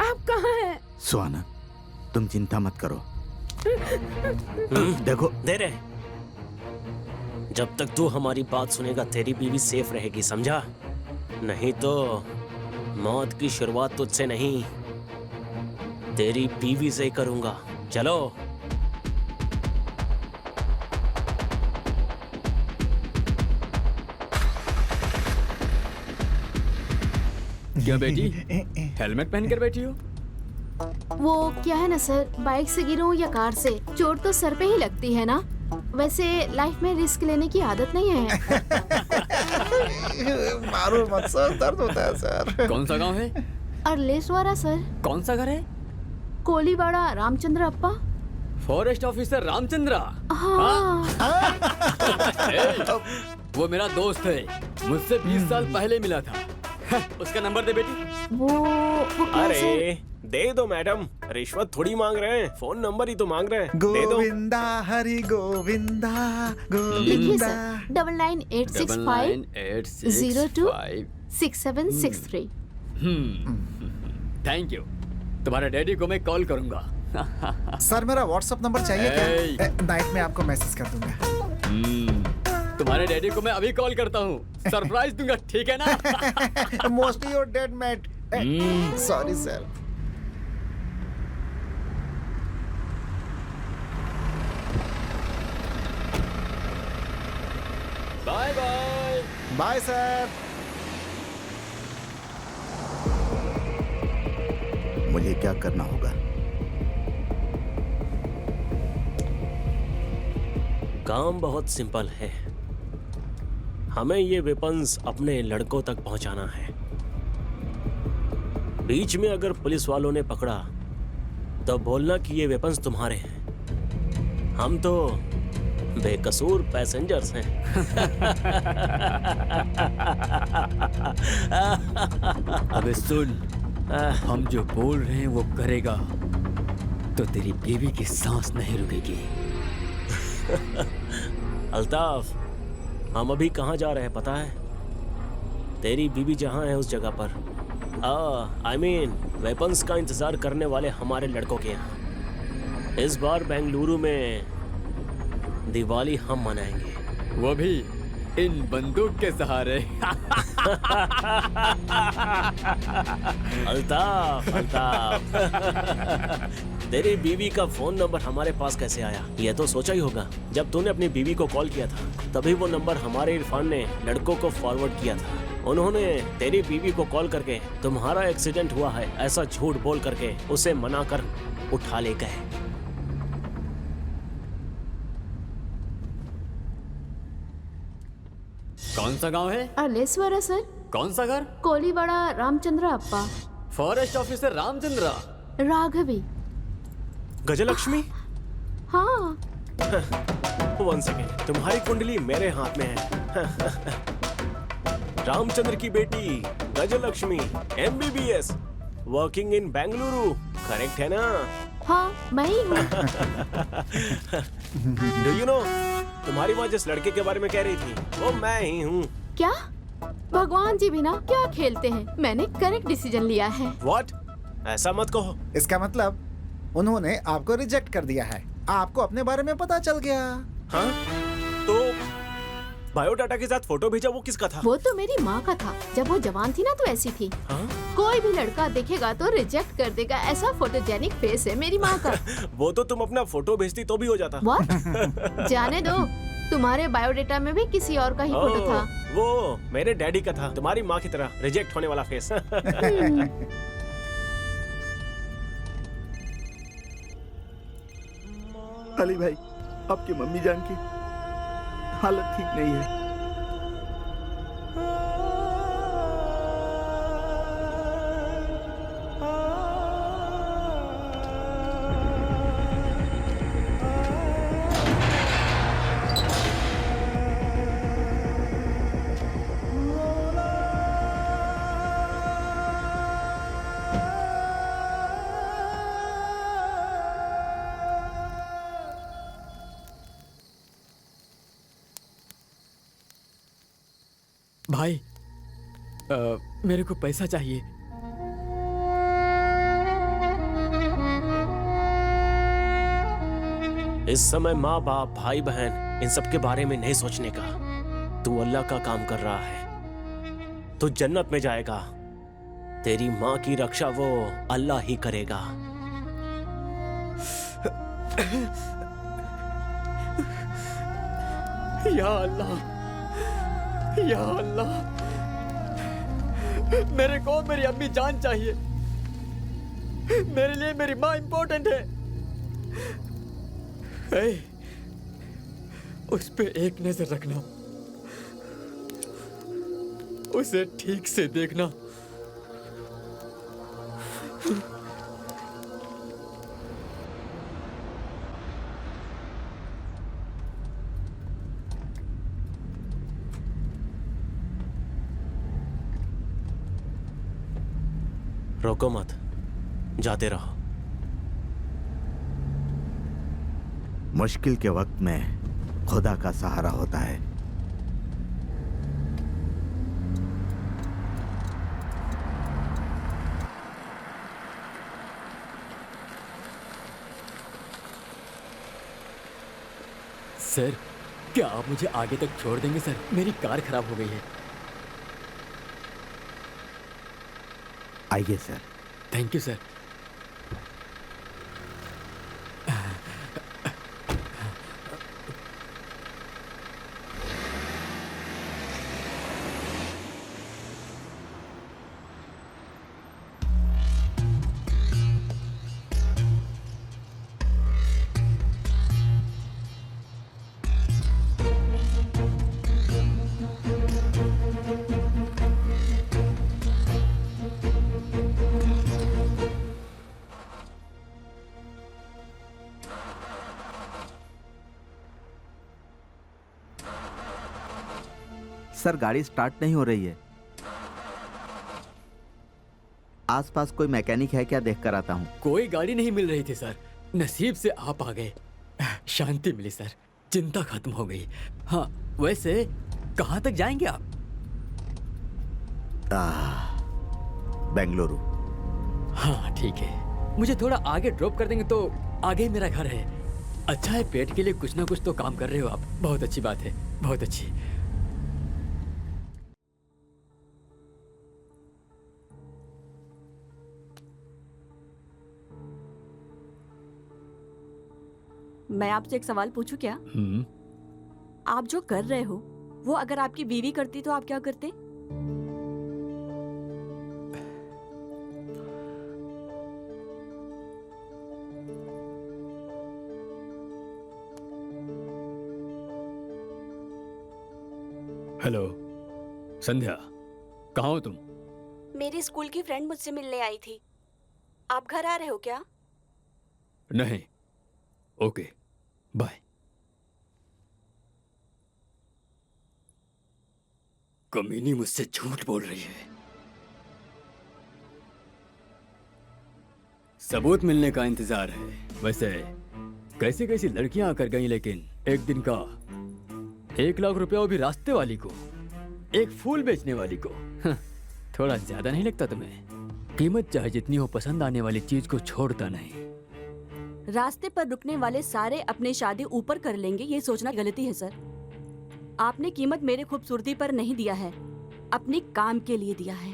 आप कहाँ हैं?
सुहाना, तुम चिंता मत करो। देखो,
दे रहे। जब तक तू हमारी बात सुनेगा तेरी बीवी सेफ रहेगी, समझा? नहीं तो मौत की शुरुआत तुझसे नहीं तेरी बीवी से ही करूंगा। चलो।
क्या बेटी हेलमेट पहन कर बैठी हो?
वो क्या है ना सर, बाइक से गिरूं या कार से, चोट तो सर पे ही लगती है ना। वैसे लाइफ में रिस्क लेने की आदत नहीं है।
मारो मत सर, दर्द होता है सर।
कौन सा गांव है?
अरलेश्वरा सर।
कौन सा घर है?
कोलीवाड़ा रामचंद्र अप्पा।
Forest officer Ramachandra.
हाँ।
वो मेरा दोस्त है, मुझसे 20 साल पहले मिला था। उसका नंबर दे बेटी।
वो क्या
अरे
सर?
दे दो मैडम, रिश्वत थोड़ी मांग रहे हैं, फोन नंबर ही तो मांग रहे हैं। दे दो।
गोविंदा हरि गोविंदा
लिखिए
गोविंदा।
सर 99865026 6763।
Thank you. तुम्हारे डैडी को मैं कॉल करूंगा।
सर मेरा व्हाट्सएप नंबर चाहिए क्या? नाइट में आपको मैसेज कर दूंगा।
तुम्हारे डैडी को मैं अभी कॉल करता हूँ, सरप्राइज दूंगा, ठीक है ना?
Mostly your dead mate. Sorry sir.
Bye bye.
Bye sir.
मुझे क्या करना होगा?
काम बहुत सिंपल है। हमें ये वेपन्स अपने लड़कों तक पहुंचाना है। बीच में अगर पुलिस वालों ने पकड़ा तो बोलना कि ये वेपन्स तुम्हारे हैं। हम तो बेकसूर पैसेंजर्स हैं।
अबे सुन, हम जो बोल रहे हैं वो करेगा तो तेरी बीवी की सांस नहीं रुकेगी।
अल्ताफ, हम अभी कहाँ जा रहे हैं पता है? तेरी बीवी जहाँ है उस जगह पर। आई मीन वेपन्स का इंतजार करने वाले हमारे लड़कों के यहाँ। इस बार बेंगलुरु में दिवाली हम मनाएंगे।
वो भी इन बंदूक के सहारे।
अल्ताफ, अल्ताफ। तेरी बीवी का फोन नंबर हमारे पास कैसे आया? ये तो सोचा ही होगा। जब तूने अपनी बीवी को कॉल किया था तभी वो नंबर हमारे इरफान ने लड़कों को फॉरवर्ड किया था। उन्होंने तेरी बीवी को कॉल करके तुम्हारा एक्सीडेंट हुआ है ऐसा झूठ बोल करके उसे मना कर उठा ले गए।
कौन सा गांव है?
अलेश्वरा सर।
कौन सा घर?
कोलीवाड़ा रामचंद्र अप्पा।
Forest officer Ramachandra.
राघवी।
गजलक्ष्मी?
हाँ।
वन सेकेंड, तुम्हारी कुंडली मेरे हाथ में है। रामचंद्र की बेटी Gajalakshmi, MBBS, working in Bengaluru, correct है ना?
हाँ, मैं ही हूँ।
डू यू नो, तुम्हारी माँ जिस लड़के के बारे में कह रही थी वो मैं ही हूँ।
क्या? भगवान जी भी ना क्या खेलते हैं। मैंने करेक्ट डिसीजन लिया है।
व्हाट? ऐसा मत कहो।
इसका मतलब उन्होंने आपको रिजेक्ट कर दिया है। आपको अपने बारे में पता चल गया।
हाँ? तो बायोडाटा के साथ फोटो भेजा वो किसका था?
वो तो मेरी माँ का था। जब वो जवान थी ना तो ऐसी थी।
हाँ?
कोई भी लड़का देखेगा तो रिजेक्ट कर देगा, ऐसा फोटोजेनिक फेस है मेरी माँ का।
वो तो तुम अपना फोटो भेजती तो भी हो जाता।
What? जाने दो, तुम्हारे बायोडेटा में भी किसी और का ही फोटो था।
वो मेरे डैडी का था, तुम्हारी माँ की तरह रिजेक्ट होने वाला फेस।
अली भाई, आपकी मम्मी जान की हालत ठीक नहीं है।
भाई, मेरे को पैसा चाहिए।
इस समय माँ बाप भाई बहन इन सब के बारे में नहीं सोचने का। तू अल्लाह का काम कर रहा है, तू जन्नत में जाएगा। तेरी माँ की रक्षा वो अल्लाह ही करेगा।
या अल्लाह, या अल्लाह, मेरे को मेरी अम्मी जान चाहिए। मेरे लिए मेरी माँ इम्पोर्टेंट है। उस पे एक नजर रखना, उसे ठीक से देखना।
रोको मत, जाते रहो।
मुश्किल के वक्त में खुदा का सहारा होता है।
सर, क्या आप मुझे आगे तक छोड़ देंगे सर? मेरी कार खराब हो गई है।
आइए sir.
Thank you sir.
Sir, गाड़ी स्टार्ट नहीं हो रही है। आसपास कोई मैकेनिक है क्या? देख कर आता हूँ।
कोई गाड़ी नहीं मिल रही थी सर। नसीब से आप आ गए, शांति मिली सर, चिंता खत्म हो गई। हाँ, वैसे कहाँ तक जाएंगे आप?
बेंगलुरु।
हाँ ठीक है, मुझे थोड़ा आगे ड्रॉप कर देंगे तो आगे ही मेरा घर है। अच्छा है, पेट के लिए कुछ ना कुछ तो काम कर रहे हो आप। बहुत अच्छी बात है, बहुत अच्छी।
मैं आपसे एक सवाल पूछूं क्या? आप जो कर रहे हो वो अगर आपकी बीवी करती तो आप क्या करते?
हेलो संध्या, कहाँ हो तुम?
मेरी स्कूल की फ्रेंड मुझसे मिलने आई थी। आप घर आ रहे हो क्या?
नहीं। Okay, bye. कमीनी मुझसे झूठ बोल रही है। सबूत मिलने का इंतजार है। वैसे कैसी कैसी लड़कियां आकर गई, लेकिन एक दिन का 1 लाख रुपया, वो भी रास्ते वाली को, एक फूल बेचने वाली को। थोड़ा ज्यादा नहीं लगता तुम्हें? कीमत चाहे जितनी हो, पसंद आने वाली चीज को छोड़ता नहीं।
रास्ते पर रुकने वाले सारे अपनी शादी ऊपर कर लेंगे, ये सोचना गलती है सर। आपने कीमत मेरे खूबसूरती पर नहीं दिया है, अपने काम के लिए दिया है।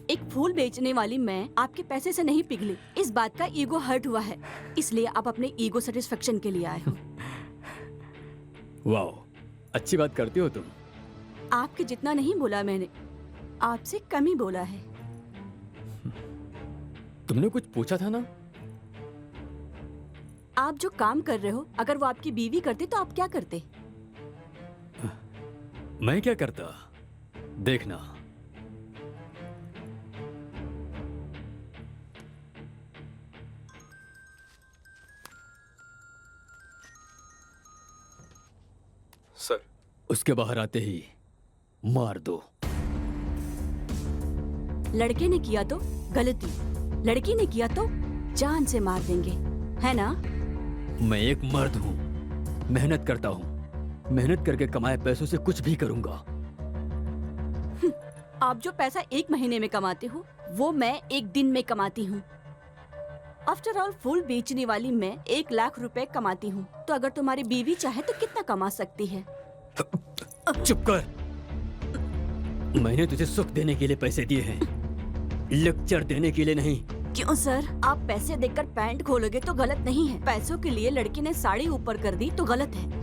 एक फूल बेचने वाली मैं आपके पैसे से नहीं पिघली, इस बात का ईगो हर्ट हुआ है, इसलिए आप अपने ईगो सेटिस्फेक्शन के लिए आए हो।
वाह, अच्छी बात करती हो तुम।
आपके जितना नहीं बोला मैंने, आपसे कम ही बोला है।
तुमने कुछ पूछा था ना?
आप जो काम कर रहे हो, अगर वो आपकी बीवी करती तो आप क्या करते?
मैं क्या करता, देखना।
सर,
उसके बाहर आते ही मार दो।
लड़के ने किया तो गलती, लड़की ने किया तो जान से मार देंगे, है ना?
मैं एक मर्द हूँ, मेहनत करता हूँ, मेहनत करके कमाए पैसों से कुछ भी करूंगा।
आप जो पैसा 1 महीने में कमाते हो, वो मैं 1 दिन में कमाती हूँ। आफ्टर ऑल, फूल बेचने वाली मैं 1 लाख रुपए कमाती हूँ, तो अगर तुम्हारी बीवी चाहे तो कितना कमा सकती है?
चुप कर। मैंने तुझे सुख देने के लिए पैसे दिए हैं, लेक्चर देने के लिए नहीं।
क्यों सर? आप पैसे देकर पैंट खोलोगे तो गलत नहीं है, पैसों के लिए लड़की ने साड़ी ऊपर कर दी तो गलत है।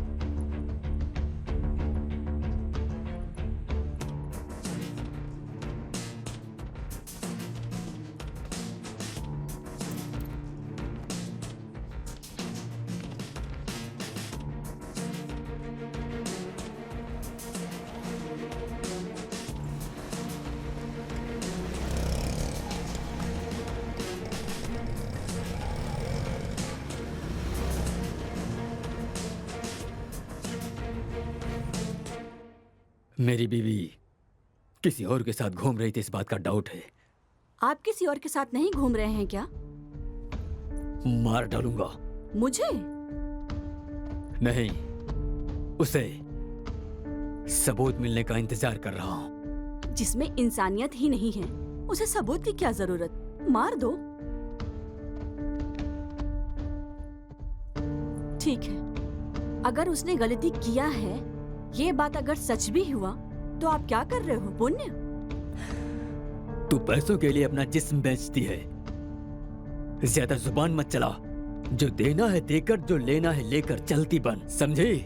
मेरी बीवी किसी और के साथ घूम रही थी, इस बात का डाउट है।
आप किसी और के साथ नहीं घूम रहे हैं क्या?
मार डालूंगा।
मुझे?
नहीं, उसे। सबूत मिलने का इंतजार कर रहा हूँ।
जिसमें इंसानियत ही नहीं है, उसे सबूत की क्या जरूरत? मार दो। ठीक है, अगर उसने गलती किया है, ये बात अगर सच भी हुआ, तो आप क्या कर रहे हो? पुण्य?
तू पैसों के लिए अपना जिस्म बेचती है। ज्यादा जुबान मत चला। जो देना है देकर, जो लेना है लेकर चलती बन, समझी?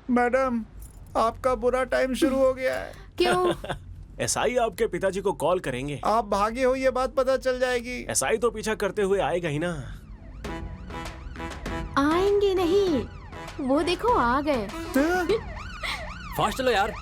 मैडम, आपका बुरा टाइम शुरू हो गया है।
क्यों?
एसआई आपके पिताजी को कॉल करेंगे।
आप भागे हो ये बात पता चल जाएगी।
एसआई तो पीछा करते हुए आएगा ही ना।
आएंगे नहीं, वो देखो आ गए।
फास्ट चलो यार।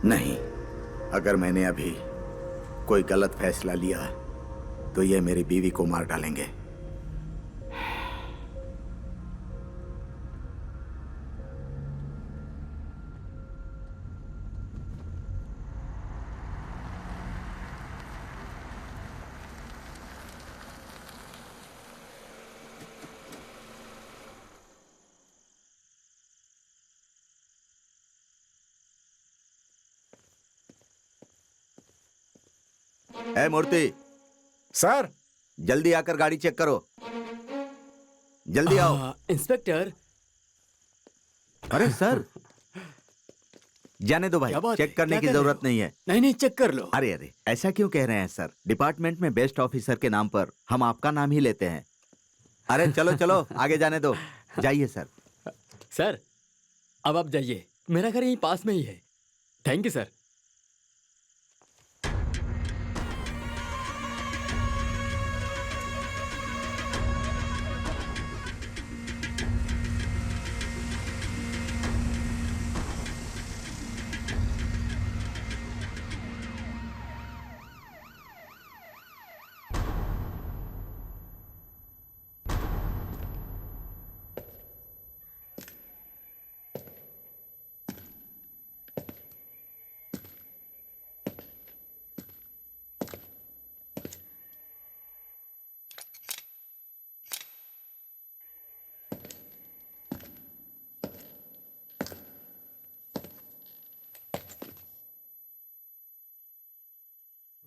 नहीं, अगर मैंने अभी कोई गलत फैसला लिया तो ये मेरी बीवी को मार डालेंगे। ए मूर्ति,
सर,
जल्दी आकर गाड़ी चेक करो। जल्दी आओ।
इंस्पेक्टर।
अरे सर, जाने दो भाई,
क्या बात
चेक
है?
करने
क्या
की
कर रहे
जरूरत
हो?
नहीं है।
नहीं चेक कर लो।
अरे अरे, ऐसा क्यों कह रहे हैं सर? डिपार्टमेंट में बेस्ट ऑफिसर के नाम पर हम आपका नाम ही लेते हैं। अरे चलो चलो, आगे जाने दो। जाइए सर।
सर, अब आप जाइए, मेरा घर यहीं पास में ही है। Thank you sir.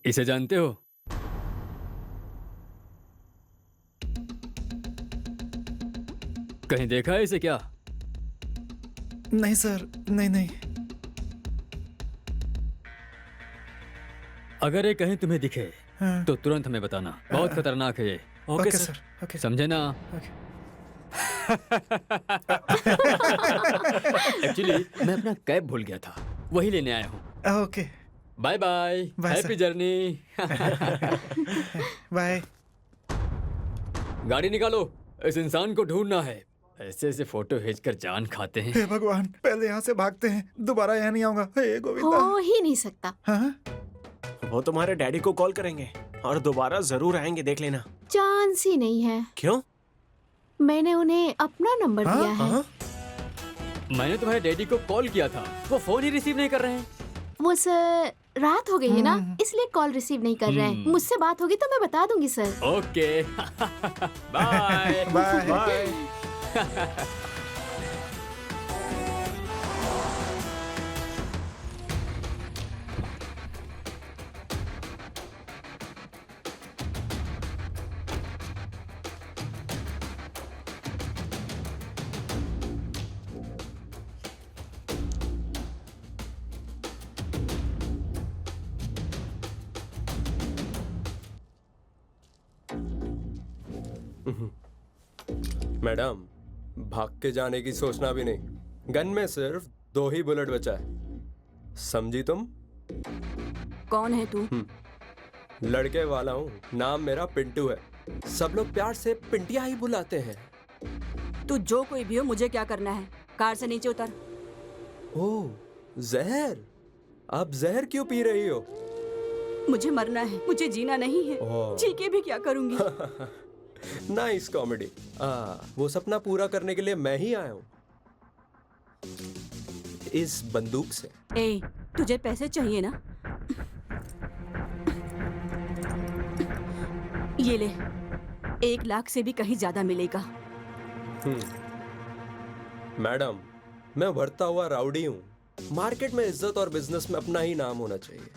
इसे जानते हो? कहीं देखा है इसे क्या?
नहीं सर, नहीं नहीं।
अगर ये कहीं तुम्हें दिखे
हाँ।
तो तुरंत हमें बताना। बहुत खतरनाक है ये।
Okay sir.
ओके।
समझे ना? एक्चुअली मैं अपना कैब भूल गया था, वही लेने आया हूँ।
Okay,
bye bye,
bye
happy
sir.
Journey.
Bye.
गाड़ी निकालो, इस इंसान को ढूंढना है। ऐसे ऐसे फोटो खींचकर जान खाते हैं।
हे भगवान, पहले यहाँ से भागते हैं, दोबारा यहाँ नहीं आऊंगा। हे गोविंदा।
हो ही नहीं सकता।
हाँ?
वो तुम्हारे डैडी को कॉल करेंगे और दोबारा जरूर आएंगे, देख लेना।
चांस ही नहीं है।
क्यों?
मैंने उन्हें अपना नंबर
हाँ?
दिया है।
हाँ?
मैंने तुम्हारे डैडी को कॉल किया था, वो फोन ही रिसीव नहीं कर रहे हैं।
वो सर, रात हो गई है ना, इसलिए कॉल रिसीव नहीं कर रहे हैं। मुझसे बात होगी तो मैं बता दूंगी sir.
Okay. Bye
bye.
Bye.
Madam, भाग के जाने की सोचना भी नहीं। गन में सिर्फ 2 ही बुलेट बचा है, समझी तुम?
कौन है तू?
लड़के वाला हूँ, नाम मेरा पिंटू है। सब लोग प्यार से पिंटिया ही बुलाते हैं।
तू जो कोई भी हो, मुझे क्या करना है? कार से नीचे उतर।
ओह, जहर। आप जहर क्यों पी रही हो?
मुझे मरना है, मुझे जीना नहीं है।
ओह।
जी के भी क्या करूंगी?
Nice comedy. वो सपना पूरा करने के लिए मैं ही आया हूँ, इस बंदूक से।
ए, तुझे पैसे चाहिए ना? ये ले, 1 लाख से भी कहीं ज्यादा मिलेगा।
मैडम, मैं बढ़ता हुआ राउडी हूँ। मार्केट में इज्जत और बिजनेस में अपना ही नाम होना चाहिए।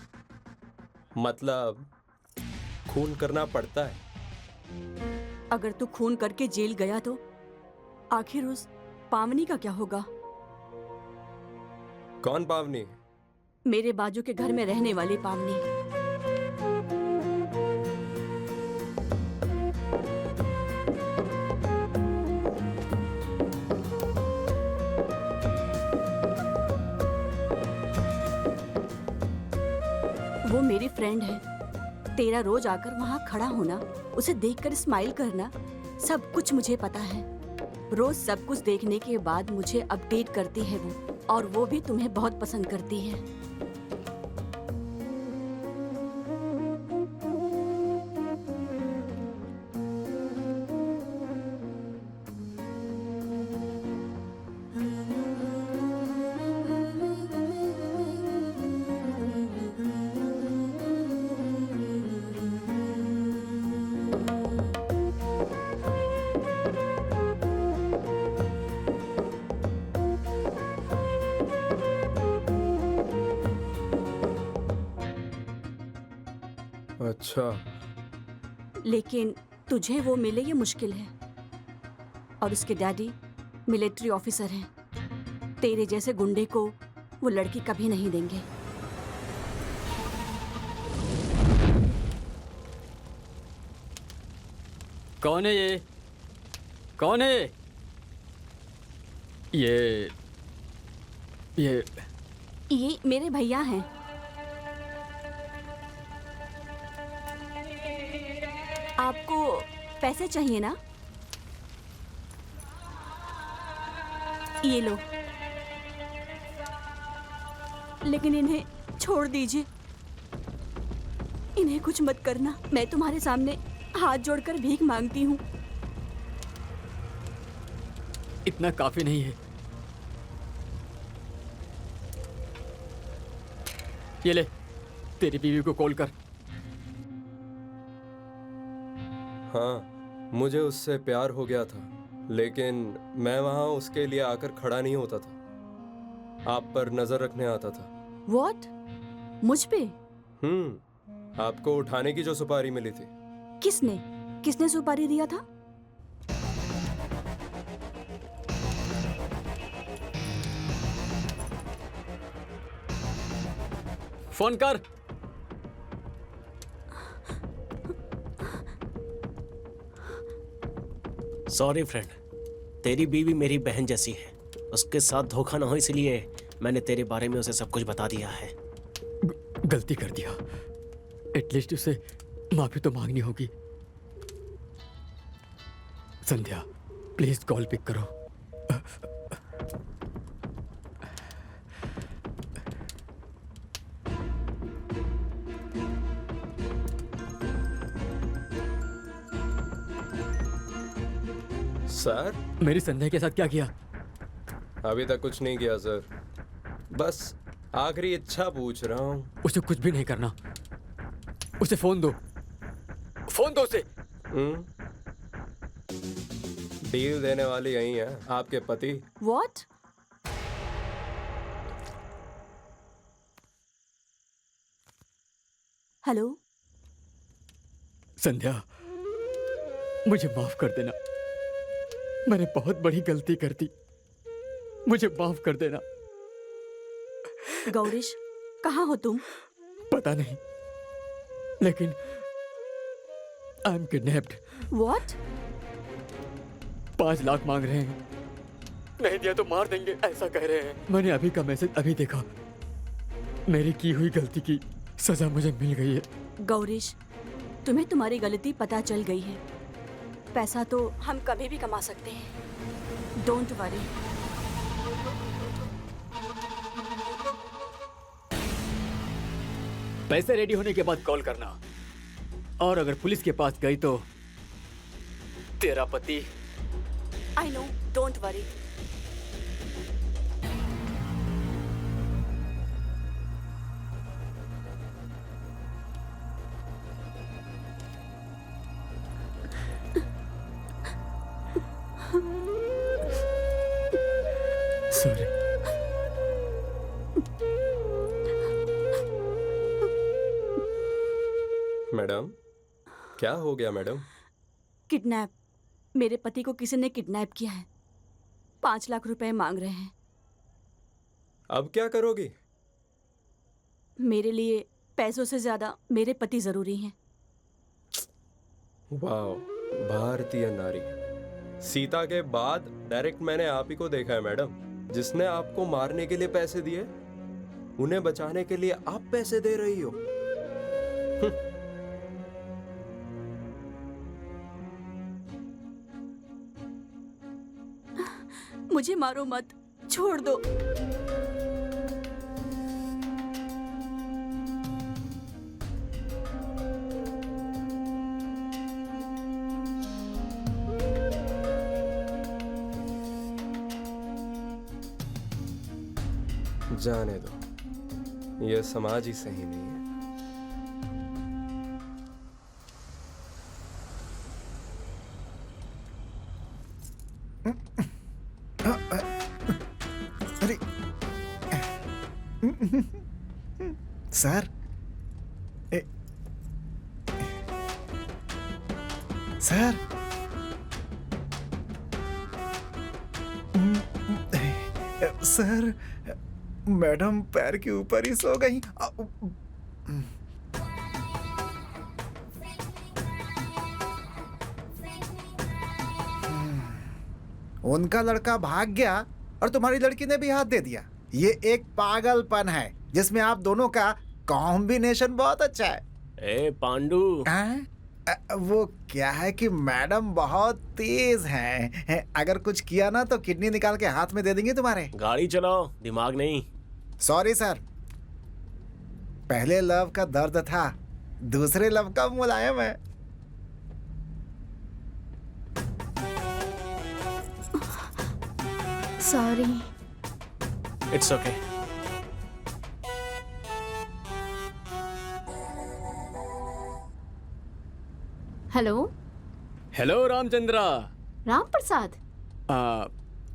मतलब खून करना पड़ता है।
अगर तू खून करके जेल गया तो आखिर उस पावनी का क्या होगा?
कौन पावनी?
मेरे बाजू के घर में रहने वाली पावनी। वो मेरी फ्रेंड है। तेरा रोज आकर वहाँ खड़ा होना, उसे देखकर स्माइल करना, सब कुछ मुझे पता है। रोज सब कुछ देखने के बाद मुझे अपडेट करती है वो, और वो भी तुम्हें बहुत पसंद करती है।
अच्छा,
लेकिन तुझे वो मिले ये मुश्किल है। और उसके डैडी मिलिट्री ऑफिसर हैं। तेरे जैसे गुंडे को वो लड़की कभी नहीं देंगे।
कौन है ये? कौन है ये?
ये मेरे भैया हैं। आपको पैसे चाहिए ना? ये लो। लेकिन इन्हें छोड़ दीजिए। इन्हें कुछ मत करना। मैं तुम्हारे सामने हाथ जोड़कर भीख मांगती हूँ।
इतना काफी नहीं है। ये ले, तेरी बीवी को कॉल कर।
हाँ, मुझे उससे प्यार हो गया था, लेकिन मैं वहां उसके लिए आकर खड़ा नहीं होता था। आप पर नजर रखने आता था।
What? मुझ पे?
आपको उठाने की जो सुपारी मिली थी।
किसने सुपारी दिया था?
फोन कर।
सॉरी फ्रेंड, तेरी बीवी मेरी बहन जैसी है। उसके साथ धोखा ना हो इसलिए मैंने तेरे बारे में उसे सब कुछ बता दिया है।
गलती कर दिया, एटलीस्ट उसे माफी तो मांगनी होगी। संध्या, प्लीज कॉल पिक करो।
सर,
मेरी संध्या के साथ क्या किया?
अभी तक कुछ नहीं किया सर, बस आखिरी इच्छा पूछ रहा हूँ।
उसे कुछ भी नहीं करना। उसे फोन दो, फोन दो उसे।
डील देने वाली यही है, आपके पति।
What? हेलो।
संध्या, मुझे माफ कर देना। मैंने बहुत बड़ी गलती कर दी, मुझे माफ कर देना।
गौरीश, कहाँ हो तुम?
पता नहीं, लेकिन I am kidnapped.
What?
5 lakh मांग रहे हैं। नहीं दिया तो मार देंगे, ऐसा कह रहे हैं। मैंने अभी का मैसेज अभी देखा। मेरी की हुई गलती की सजा मुझे मिल गई है।
गौरीश, तुम्हें तुम्हारी गलती पता चल गई है। पैसा तो हम कभी भी कमा सकते हैं। Don't worry.
पैसे रेडी होने के बाद कॉल करना, और अगर पुलिस के पास गई तो तेरा पति।
I know, don't worry.
Sorry.
Madam, क्या हो गया मैडम?
किडनैप। मेरे पति को किसी ने किडनैप किया है। 5 लाख रुपए मांग रहे हैं।
अब क्या करोगी?
मेरे लिए पैसों से ज्यादा मेरे पति जरूरी हैं।
वाह, भारतीय नारी। सीता के बाद डायरेक्ट मैंने आप ही को देखा है मैडम, जिसने आपको मारने के लिए पैसे दिए, उन्हें बचाने के लिए आप पैसे दे रही हो।
मुझे मारो मत, छोड़ दो।
जाने दो, यह समाज ही सही नहीं है।
अरे सर, सर, सर, मैडम पैर के ऊपर ही सो गई। उनका लड़का भाग गया और तुम्हारी लड़की ने भी हाथ दे दिया। ये एक पागलपन है जिसमें आप दोनों का कॉम्बिनेशन बहुत अच्छा है।
ए पांडू,
वो क्या है कि मैडम बहुत तेज हैं। अगर कुछ किया ना तो किडनी निकाल के हाथ में दे देंगे तुम्हारे।
गाड़ी चलाओ, दिमाग नहीं।
सॉरी सर, पहले लव का दर्द था, दूसरे लव का मुलायम है।
Sorry.
It's okay.
Hello.
Hello Ramachandra.
Ram Prasad?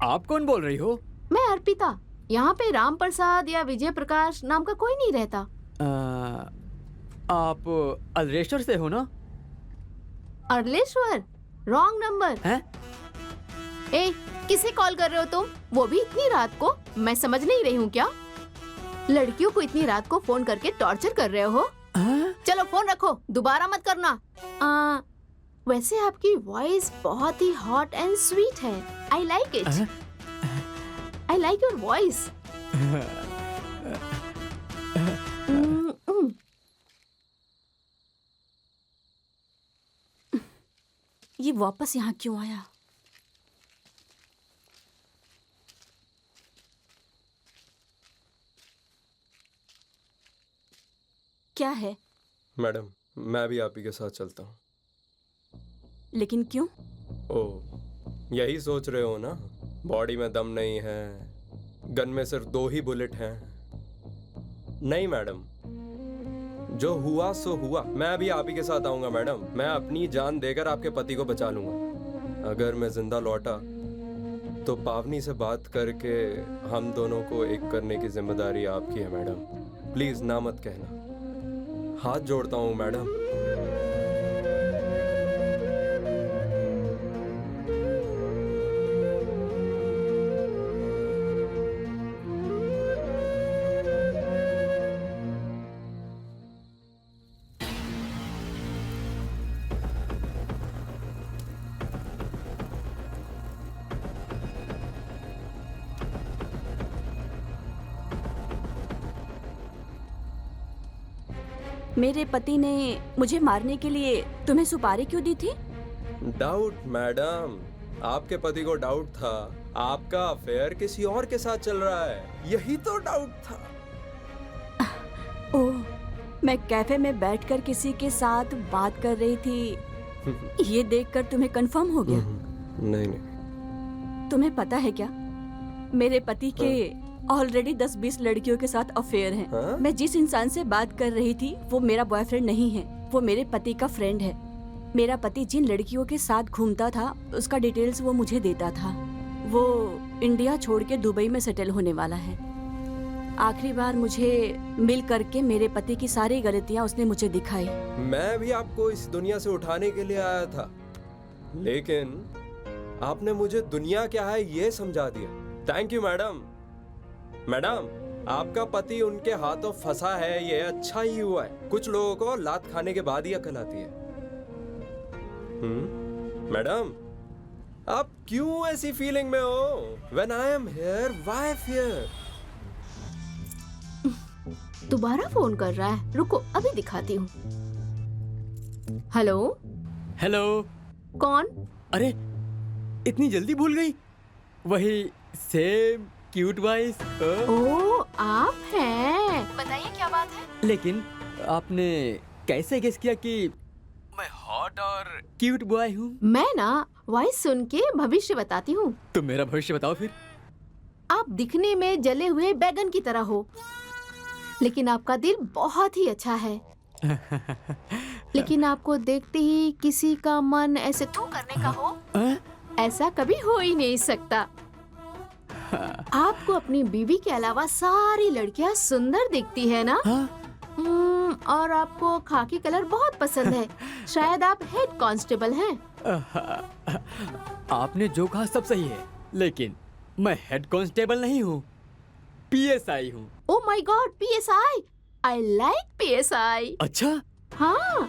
आप कौन बोल रही हो?
मैं अर्पिता। यहाँ पे राम प्रसाद या विजय प्रकाश नाम का कोई नहीं रहता।
आप अल्रेश्वर से हो ना?
अर्लेश्वर? रॉन्ग नंबर
हैं?
ए, किसे कॉल कर रहे हो तुम? वो भी इतनी रात को? मैं समझ नहीं रही हूँ क्या? लड़कियों को इतनी रात को फोन करके टॉर्चर कर रहे हो? चलो फोन रखो, दोबारा मत करना। वैसे आपकी वॉइस बहुत ही हॉट एंड स्वीट है। I like it. I like your voice.
ये वापस यहाँ क्यों आया? क्या है?
मैडम, मैं भी आप ही के साथ चलता हूँ।
लेकिन क्यों?
ओ, यही सोच रहे हो ना? बॉडी में दम नहीं है, गन में सिर्फ 2 ही बुलेट हैं। नहीं मैडम, जो हुआ सो हुआ। मैं भी आप ही के साथ आऊंगा मैडम। मैं अपनी जान देकर आपके पति को बचा लूंगा। अगर मैं जिंदा लौटा तो पावनी से बात करके हम दोनों को एक करने की जिम्मेदारी आपकी है मैडम। प्लीज ना मत कहना, हाथ जोड़ता हूँ मैडम।
मेरे पति ने मुझे मारने के लिए तुम्हें सुपारी क्यों दी थी?
डाउट मैडम, आपके पति को डाउट था आपका अफेयर किसी और के साथ चल रहा है, यही तो डाउट था।
ओह, मैं कैफे में बैठकर किसी के साथ बात कर रही थी, ये देखकर तुम्हें कंफर्म हो गया?
नहीं नहीं।
तुम्हें पता है क्या, मेरे पति के ऑलरेडी 10-20 लड़कियों के साथ अफेयर है।
हाँ?
मैं जिस इंसान से बात कर रही थी वो मेरा बॉयफ्रेंड नहीं है, वो मेरे पति का फ्रेंड है। मेरा पति जिन लड़कियों के साथ घूमता था उसका डिटेल्स वो मुझे देता था। वो इंडिया छोड़ के दुबई में सेटल होने वाला है। आखिरी बार मुझे मिल करके मेरे पति की सारी गलतियां उसने मुझे दिखाई।
मैं भी आपको इस दुनिया से उठाने के लिए आया था, लेकिन आपने मुझे दुनिया क्या है ये समझा दिया। Thank you madam. मैडम, आपका पति उनके हाथों फंसा है, ये अच्छा ही हुआ है। कुछ लोगों को लात खाने के बाद ही अकल आती है। मैडम, आप क्यों ऐसी फीलिंग में हो? When I am here, why fear?
दोबारा फोन कर रहा है, रुको अभी दिखाती हूँ। हेलो।
हेलो।
कौन?
अरे, इतनी जल्दी भूल गई? वही सेम क्यूट वॉइस।
ओह, आप हैं। बताइए क्या बात है?
लेकिन आपने कैसे गेस किया कि मैं हॉट और क्यूट बॉय हूँ?
मैं ना वॉइस सुन के भविष्य बताती हूँ।
तुम मेरा भविष्य बताओ फिर।
आप दिखने में जले हुए बैगन की तरह हो, लेकिन आपका दिल बहुत ही अच्छा है। लेकिन आपको देखते ही किसी का मन ऐसे थू करने का हो, ऐसा कभी हो ही नहीं सकता। आपको अपनी बीवी के अलावा सारी लड़कियां सुंदर दिखती है ना? और आपको खाकी कलर बहुत पसंद है। शायद आप हेड कांस्टेबल हैं।
आपने जो कहा सब सही है, लेकिन मैं हेड कांस्टेबल नहीं हूँ, पीएसआई हूँ।
Oh my God, PSI. I like PSI.
अच्छा,
हाँ,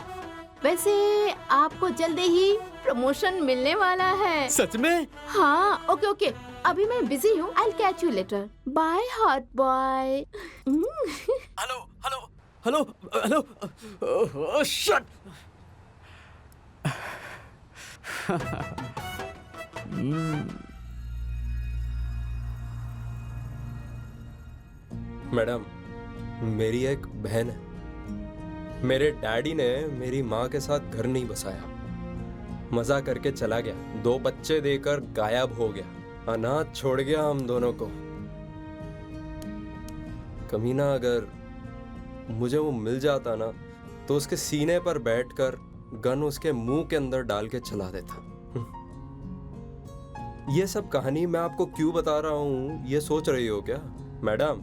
वैसे आपको जल्दी ही प्रमोशन मिलने वाला है।
सच में?
हाँ, ओके ओके, अभी मैं बिजी हूँ। I catch you later. By hot boy.
Hello hello hello hello, shut.
Madam, मेरी एक बहन है। मेरे डैडी ने मेरी माँ के साथ घर नहीं बसाया, मजा करके चला गया, 2 बच्चे देकर गायब हो गया, अनाथ छोड़ गया हम दोनों को। कमीना अगर मुझे वो मिल जाता ना, तो उसके सीने पर बैठकर गन उसके मुंह के अंदर डाल के चला देता। ये सब कहानी मैं आपको क्यों बता रहा हूँ, ये सोच रही हो क्या? मैडम,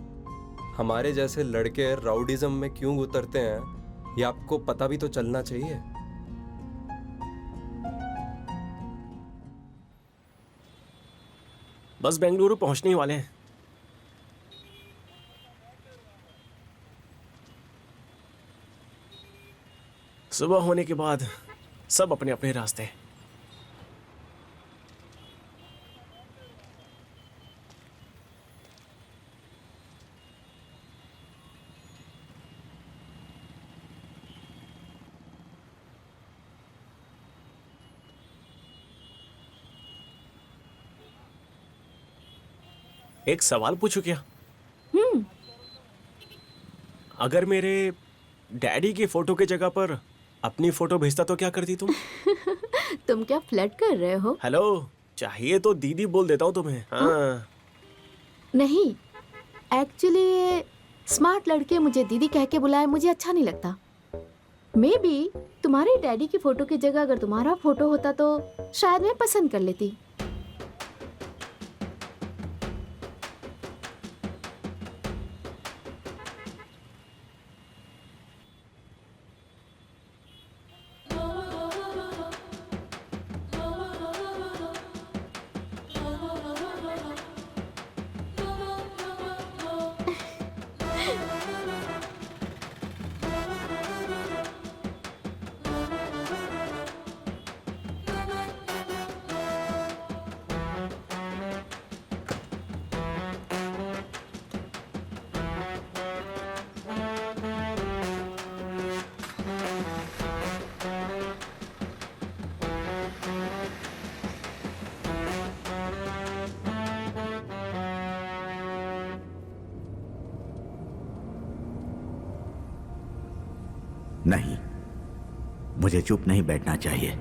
हमारे जैसे लड़के राउडिज्म में क्यों उतरते हैं, ये आपको पता भी तो चलना चाहिए।
बस बेंगलुरु पहुंचने ही वाले हैं। सुबह होने के बाद सब अपने अपने रास्ते। एक सवाल पूछूं क्या? अगर मेरे डैडी की फोटो की जगह पर अपनी फोटो भेजता तो क्या करती तुम?
तुम क्या फ्लर्ट कर रहे हो?
हेलो, चाहिए तो दीदी बोल देता हूँ तुम्हें। हाँ।
नहीं, एक्चुअली स्मार्ट लड़के मुझे दीदी कह के बुलाए मुझे अच्छा नहीं लगता। मे बी तुम्हारे डैडी की फोटो की जगह अगर तुम्हारा फोटो होता तो शायद मैं पसंद कर लेती।
नहीं, मुझे चुप नहीं बैठना चाहिए।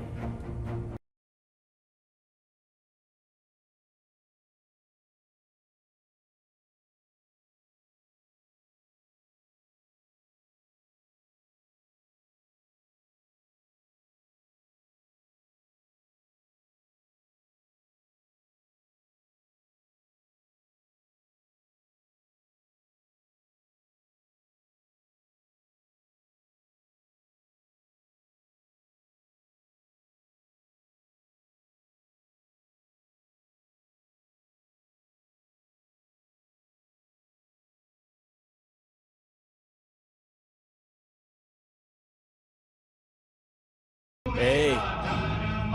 ए,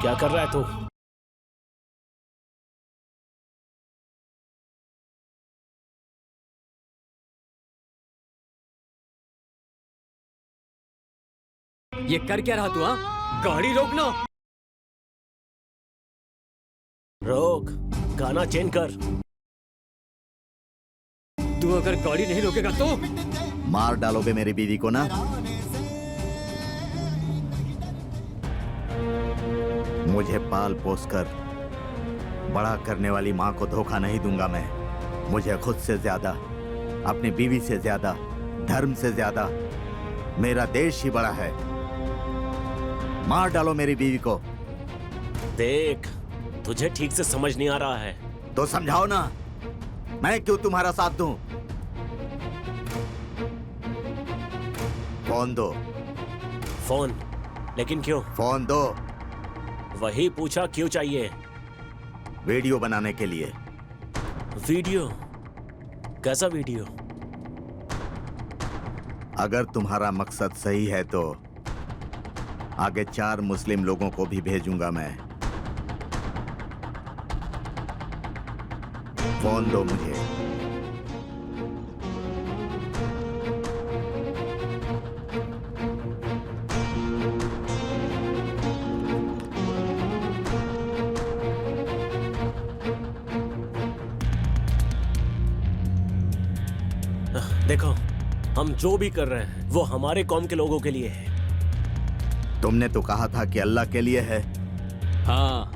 क्या कर रहा है तू?
ये कर क्या रहा तू? हाँ, गाड़ी रोकना।
रोक, गाना चेंज कर।
तू अगर गाड़ी नहीं रोकेगा तो
मार डालोगे मेरी बीवी को ना? मुझे पाल पोस कर बड़ा करने वाली माँ को धोखा नहीं दूंगा मैं। मुझे खुद से ज्यादा, अपनी बीवी से ज्यादा, धर्म से ज्यादा मेरा देश ही बड़ा है। मार डालो मेरी बीवी को।
देख, तुझे ठीक से समझ नहीं आ रहा है
तो समझाओ ना, मैं क्यों तुम्हारा साथ दूं? फोन दो।
फोन? लेकिन क्यों?
फोन दो।
वही पूछा क्यों चाहिए।
वीडियो बनाने के लिए।
वीडियो? कैसा वीडियो?
अगर तुम्हारा मकसद सही है तो आगे 4 मुस्लिम लोगों को भी भेजूंगा मैं। फोन दो मुझे।
देखो, हम जो भी कर रहे हैं वो हमारे कौम के लोगों के लिए है।
तुमने तो कहा था कि अल्लाह के लिए है।
हाँ,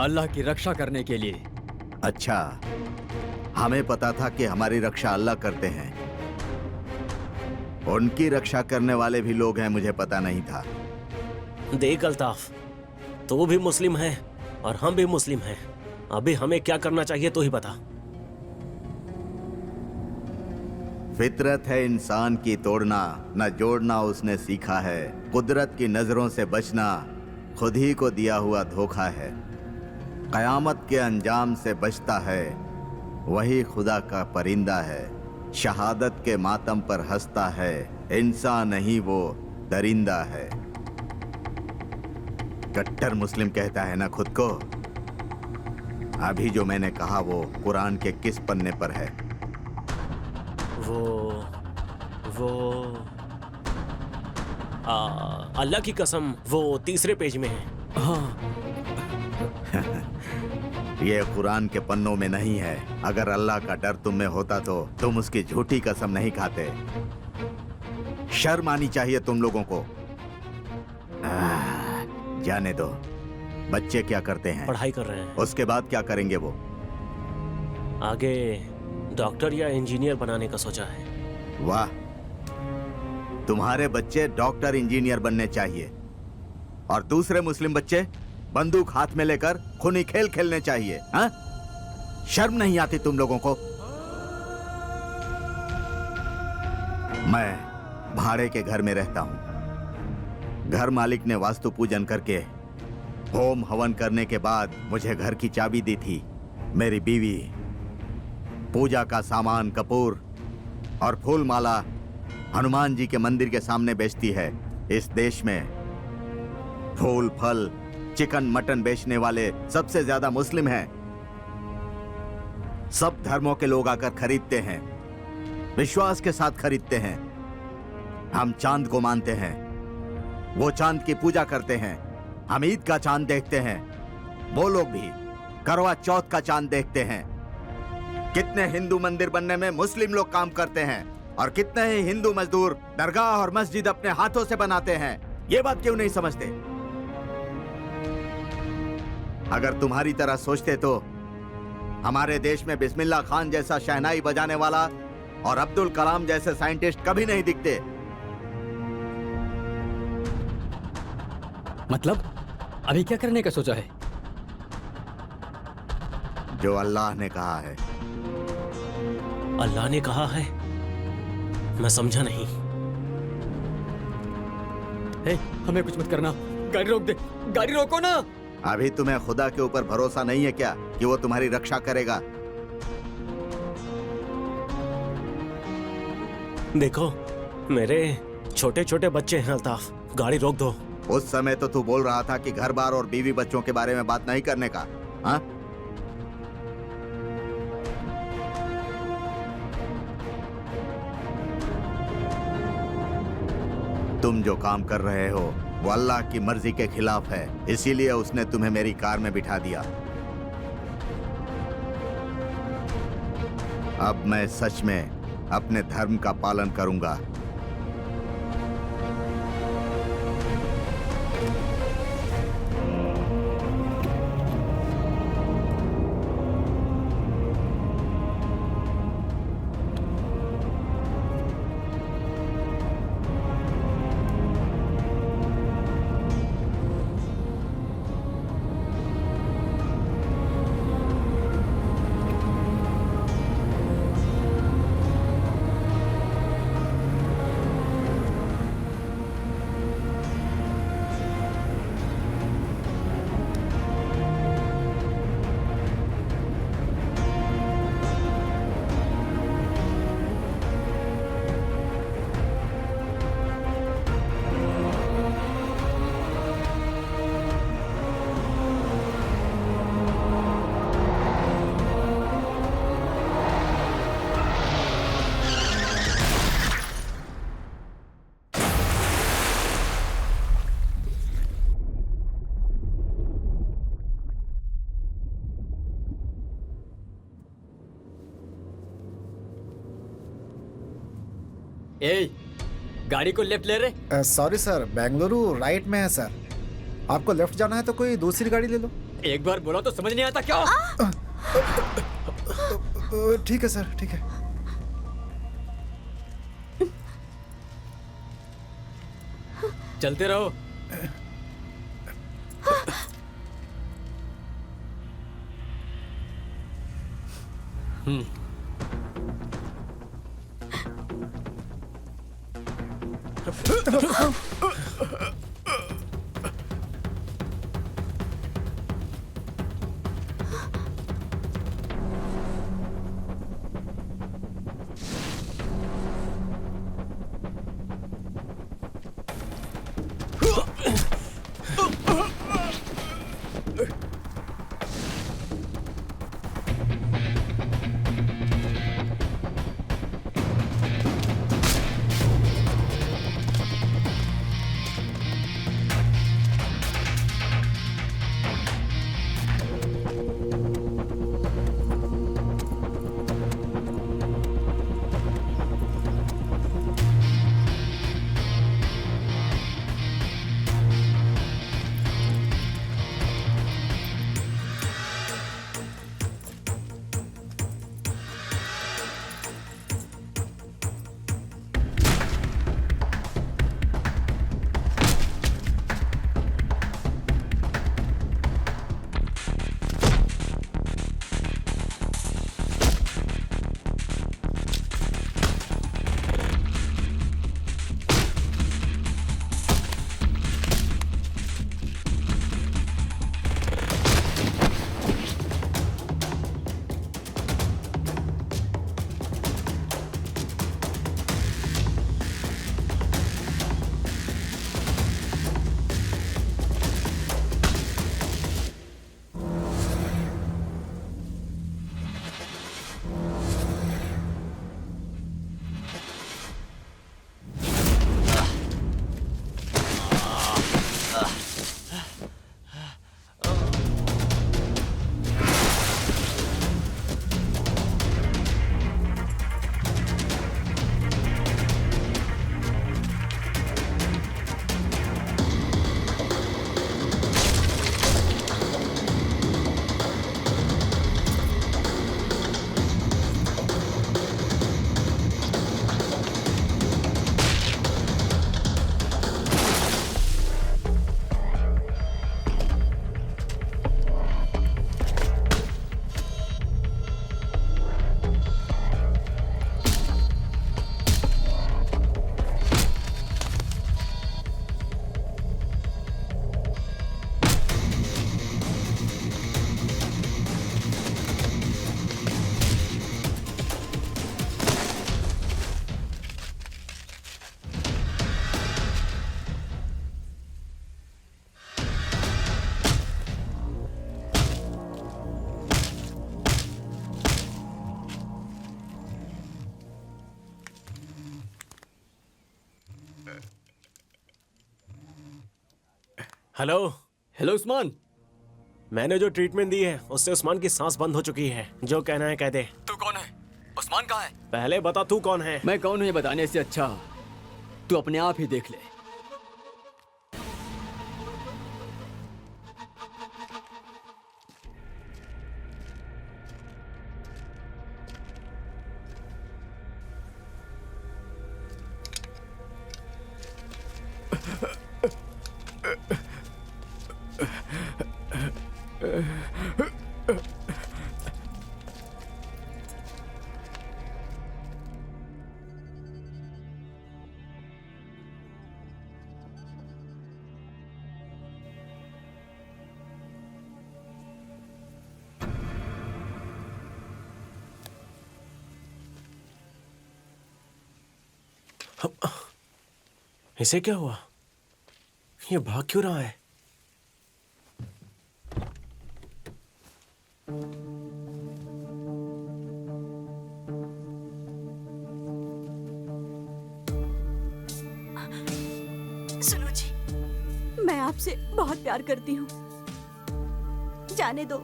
अल्लाह की रक्षा करने के लिए।
अच्छा, हमें पता था कि हमारी रक्षा अल्लाह करते हैं। उनकी रक्षा करने वाले भी लोग हैं, मुझे पता नहीं था।
देख अल्ताफ, तू भी मुस्लिम है और हम भी मुस्लिम हैं। अभी हमें क्या करना चाहिए तो ही बता।
फितरत है इंसान की तोड़ना, न जोड़ना उसने सीखा है। कुदरत की नजरों से बचना खुद ही को दिया हुआ धोखा है। कयामत के अंजाम से बचता है, वही खुदा का परिंदा है। शहादत के मातम पर हंसता है, इंसान नहीं वो दरिंदा है। कट्टर मुस्लिम कहता है ना खुद को। अभी जो मैंने कहा वो कुरान के किस पन्ने पर है?
वो अल्लाह की कसम वो 3रे पेज में है।
हाँ,
ये कुरान के पन्नों में नहीं है। अगर अल्लाह का डर तुम में होता तो तुम उसकी झूठी कसम नहीं खाते। शर्म आनी चाहिए तुम लोगों को। जाने दो। बच्चे क्या करते हैं?
पढ़ाई कर रहे हैं।
उसके बाद क्या करेंगे वो?
आगे डॉक्टर या इंजीनियर बनाने का सोचा है।
वाह, तुम्हारे बच्चे डॉक्टर इंजीनियर बनने चाहिए और दूसरे मुस्लिम बच्चे बंदूक हाथ में लेकर खूनी खेल खेलने चाहिए। हाँ? शर्म नहीं आती तुम लोगों को? मैं भाड़े के घर में रहता हूं। घर मालिक ने वास्तु पूजन करके होम हवन करने के बाद मुझे घर की चाबी दी थी। मेरी बीवी पूजा का सामान, कपूर और फूल माला हनुमान जी के मंदिर के सामने बेचती है। इस देश में फूल, फल, चिकन, मटन बेचने वाले सबसे ज्यादा मुस्लिम हैं। सब धर्मों के लोग आकर खरीदते हैं, विश्वास के साथ खरीदते हैं। हम चांद को मानते हैं, वो चांद की पूजा करते हैं। हम ईद का चांद देखते हैं, वो लोग भी करवा चौथ का चांद देखते हैं। कितने हिंदू मंदिर बनने में मुस्लिम लोग काम करते हैं और कितने ही हिंदू मजदूर दरगाह और मस्जिद अपने हाथों से बनाते हैं। ये बात क्यों नहीं समझते? अगर तुम्हारी तरह सोचते तो हमारे देश में बिस्मिल्लाह खान जैसा शहनाई बजाने वाला और अब्दुल कलाम जैसे साइंटिस्ट कभी नहीं दिखते।
मतलब अभी क्या करने का सोचा है?
जो अल्लाह ने कहा है।
अल्लाह ने कहा है? मैं समझा नहीं।
हे, हमें कुछ मत करना। गाड़ी रोक दे, गाड़ी रोको ना।
अभी तुम्हें खुदा के ऊपर भरोसा नहीं है क्या कि वो तुम्हारी रक्षा करेगा?
देखो, मेरे छोटे छोटे बच्चे हैं अल्ताफ, गाड़ी रोक दो।
उस समय तो तू बोल रहा था कि घर बार और बीवी बच्चों के बारे में बात नहीं करने का। हाँ? तुम जो काम कर रहे हो वो अल्लाह की मर्जी के खिलाफ है, इसीलिए उसने तुम्हें मेरी कार में बिठा दिया। अब मैं सच में अपने धर्म का पालन करूंगा।
ए, गाड़ी को लेफ्ट ले रहे।
सॉरी सर, बेंगलुरु राइट में है सर। आपको लेफ्ट जाना है तो कोई दूसरी गाड़ी ले लो।
एक बार बोला तो समझ नहीं आता क्या?
ठीक है सर, ठीक है।
चलते रहो।
हेलो।
हेलो उस्मान।
मैंने जो ट्रीटमेंट दी है उससे उस्मान की सांस बंद हो चुकी है। जो कहना है कह दे।
तू कौन है? उस्मान कहाँ है?
पहले बता तू कौन है।
मैं कौन हूँ ये बताने से अच्छा तू अपने आप ही देख ले।
इसे क्या हुआ? ये भाग क्यों रहा है?
सुनो जी, मैं आपसे बहुत प्यार करती हूँ। जाने दो,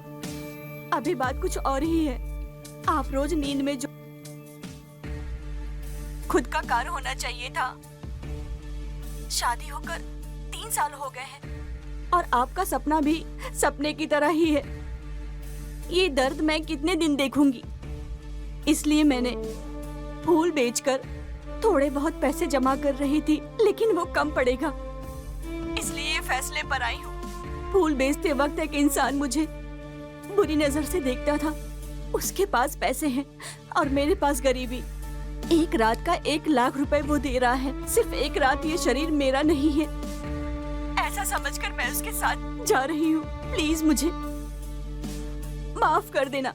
अभी बात कुछ और ही है। आप रोज नींद में जो खुद का कार होना चाहिए था। शादी होकर 3 साल हो गए हैं और आपका सपना भी सपने की तरह ही है। ये दर्द मैं कितने दिन देखूंगी। इसलिए मैंने फूल बेचकर थोड़े बहुत पैसे जमा कर रही थी, लेकिन वो कम पड़ेगा, इसलिए ये फैसले पर आई हूँ। फूल बेचते वक्त एक इंसान मुझे बुरी नजर से देखता था। उसके पास पैसे हैं और मेरे पास गरीबी। एक रात का 1 लाख रुपए वो दे रहा है। सिर्फ एक रात। ये शरीर मेरा नहीं है, ऐसा समझकर मैं उसके साथ जा रही हूँ। प्लीज मुझे माफ कर देना,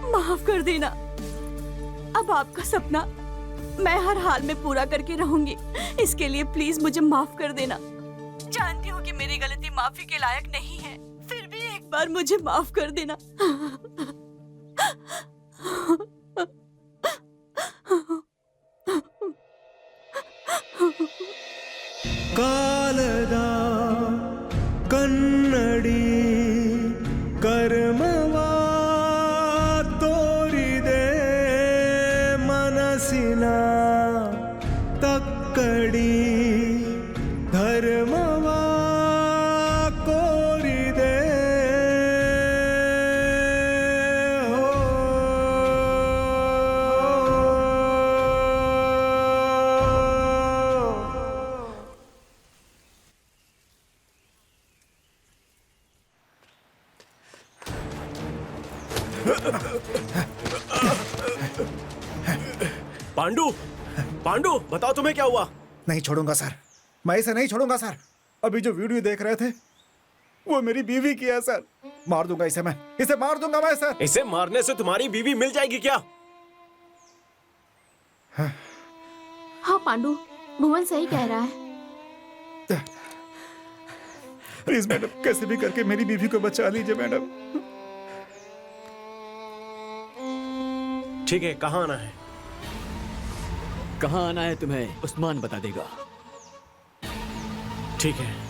माफ कर देना। अब आपका सपना मैं हर हाल में पूरा करके रहूंगी। इसके लिए प्लीज मुझे माफ कर देना। जानती हूँ कि मेरी गलती माफी के लायक नहीं है, फिर भी एक बार मुझे माफ कर देना।
ಕಾಲದ ಕನ್ನಡಿ ಕರ್ಮವ ತೋರಿದೆ ಮನಸ್ಸಿನ ತಕ್ಕಡಿ ಧರ್ಮವ ಕೋರಿದೆ
पांडु, पांडु, बताओ तुम्हें क्या हुआ?
नहीं छोड़ूंगा सर, मैं इसे नहीं छोड़ूंगा सर। अभी जो वीडियो देख रहे थे वो मेरी बीवी की है सर। मार दूंगा इसे, मैं इसे मार दूंगा मैं सर।
इसे मारने से तुम्हारी बीवी मिल जाएगी क्या?
हाँ पांडु, भुवन सही कह रहा है।
प्लीज मैडम, कैसे भी करके मेरी बीवी को बचा लीजिए मैडम।
ठीक है, कहाँ आना है?
कहाँ आना है तुम्हें उस्मान बता देगा।
ठीक है।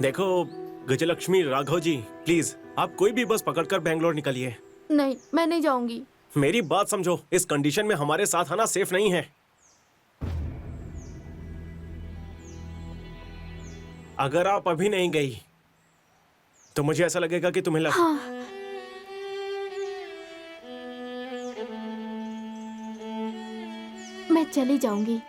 देखो गजलक्ष्मी, राघव जी, प्लीज आप कोई भी बस पकड़कर बेंगलोर निकलिए।
नहीं, मैं नहीं जाऊंगी।
मेरी बात समझो, इस कंडीशन में हमारे साथ आना सेफ नहीं है। अगर आप अभी नहीं गई तो मुझे ऐसा लगेगा कि तुम्हें
हाँ। मैं चली जाऊंगी,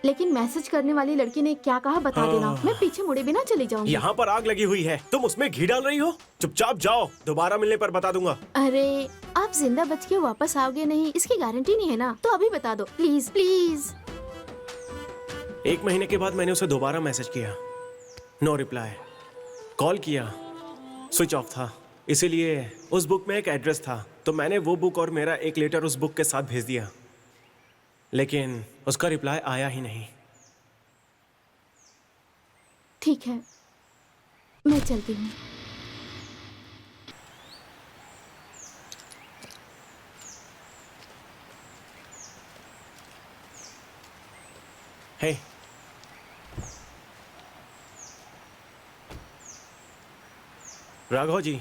लेकिन मैसेज करने वाली लड़की ने क्या कहा बता देना। मैं पीछे मुड़े बिना चली जाऊंगी।
यहाँ पर आग लगी हुई है, तुम उसमें घी डाल रही हो। चुपचाप जाओ, दोबारा मिलने पर बता दूंगा।
अरे आप जिंदा बच के वापस आओगे नहीं, इसकी गारंटी नहीं है ना, तो अभी बता दो प्लीज प्लीज।
1 महीने के बाद मैंने उसे दोबारा मैसेज किया, नो रिप्लाई। कॉल किया, स्विच ऑफ था। इसीलिए उस बुक में एक एड्रेस था, तो मैंने वो बुक और मेरा एक लेटर उस बुक के साथ भेज दिया, लेकिन उसका रिप्लाई आया ही नहीं।
ठीक है, मैं चलती हूँ।
हे, राघव जी,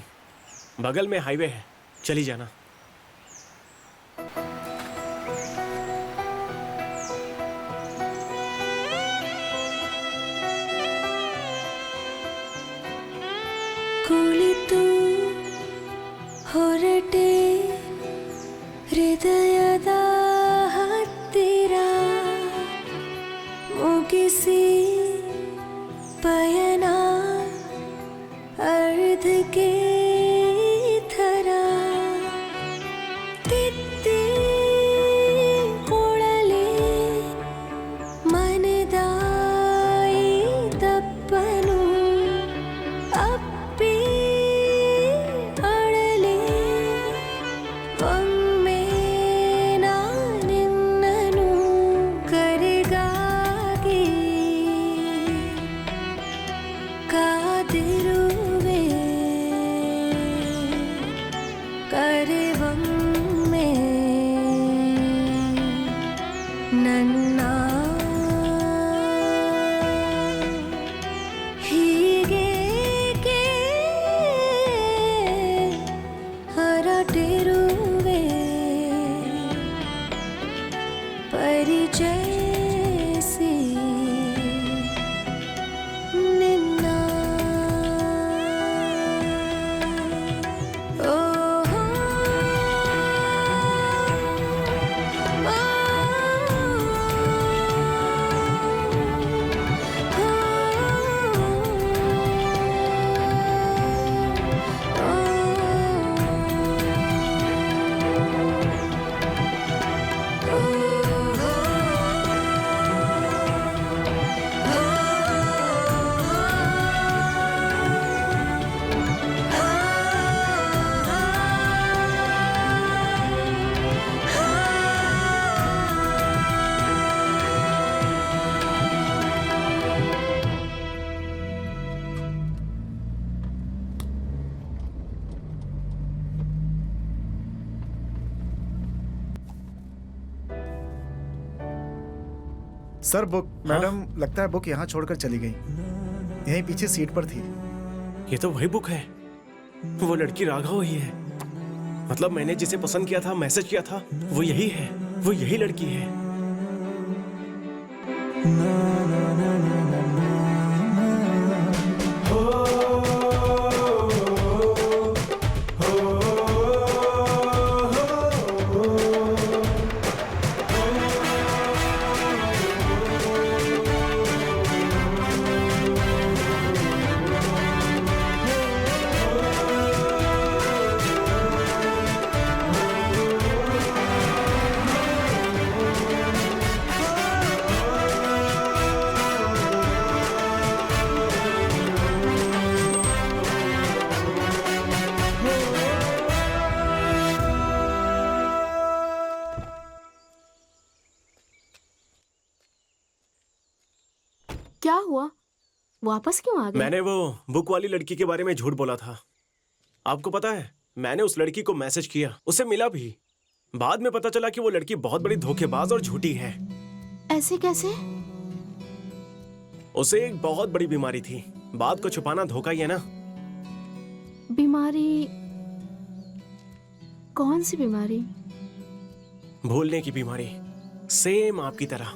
बगल में हाईवे है, चली जाना।
ಕುಳಿತು ಹೊರಟೆ ಹೃದಯದ ಹತ್ತಿರ ಮುಗಿಸಿ ಪಯಣ ಅರ್ಧಕ್ಕೆ ಥರ ತಿತ್ತಿ ಕೊಳಲೆ ಮನದಾಯಿ ತಪ್ಪನು ಅಪ್ಪಿ ಅಳಲೆ ಒಮ್ಮೆ ನಾನಿನ್ನನು ಕರೆಗಾಗಿ ಕಾದಿರುವೆ ಕರೆವೊಮ್ಮೆ ನನ್ನ ಹೀಗೇಕೆ ಹೊರಟಿರುವೆ ಪರಿಚಯಿಸಿ ನಿನ್ನ ಓಹೋ
सर बुक मैडम लगता है बुक यहाँ छोड़कर चली गई। यहीं पीछे सीट पर थी।
ये तो वही बुक है, वो लड़की राघव ही है। मतलब मैंने जिसे पसंद किया था, मैसेज किया था, वो यही है, वो यही लड़की है।
क्या हुआ? वापस क्यों आ गए?
मैंने वो बुक वाली लड़की के बारे में झूठ बोला था। आपको पता है, मैंने उस लड़की को मैसेज किया, उससे मिला भी। बाद में पता चला कि वो लड़की बहुत बड़ी धोखेबाज और झूठी है।
ऐसे कैसे?
उसे एक बहुत बड़ी बीमारी थी। बात को छुपाना धोखा ही है ना।
बीमारी? कौन सी बीमारी?
भूलने की बीमारी, सेम आपकी तरह।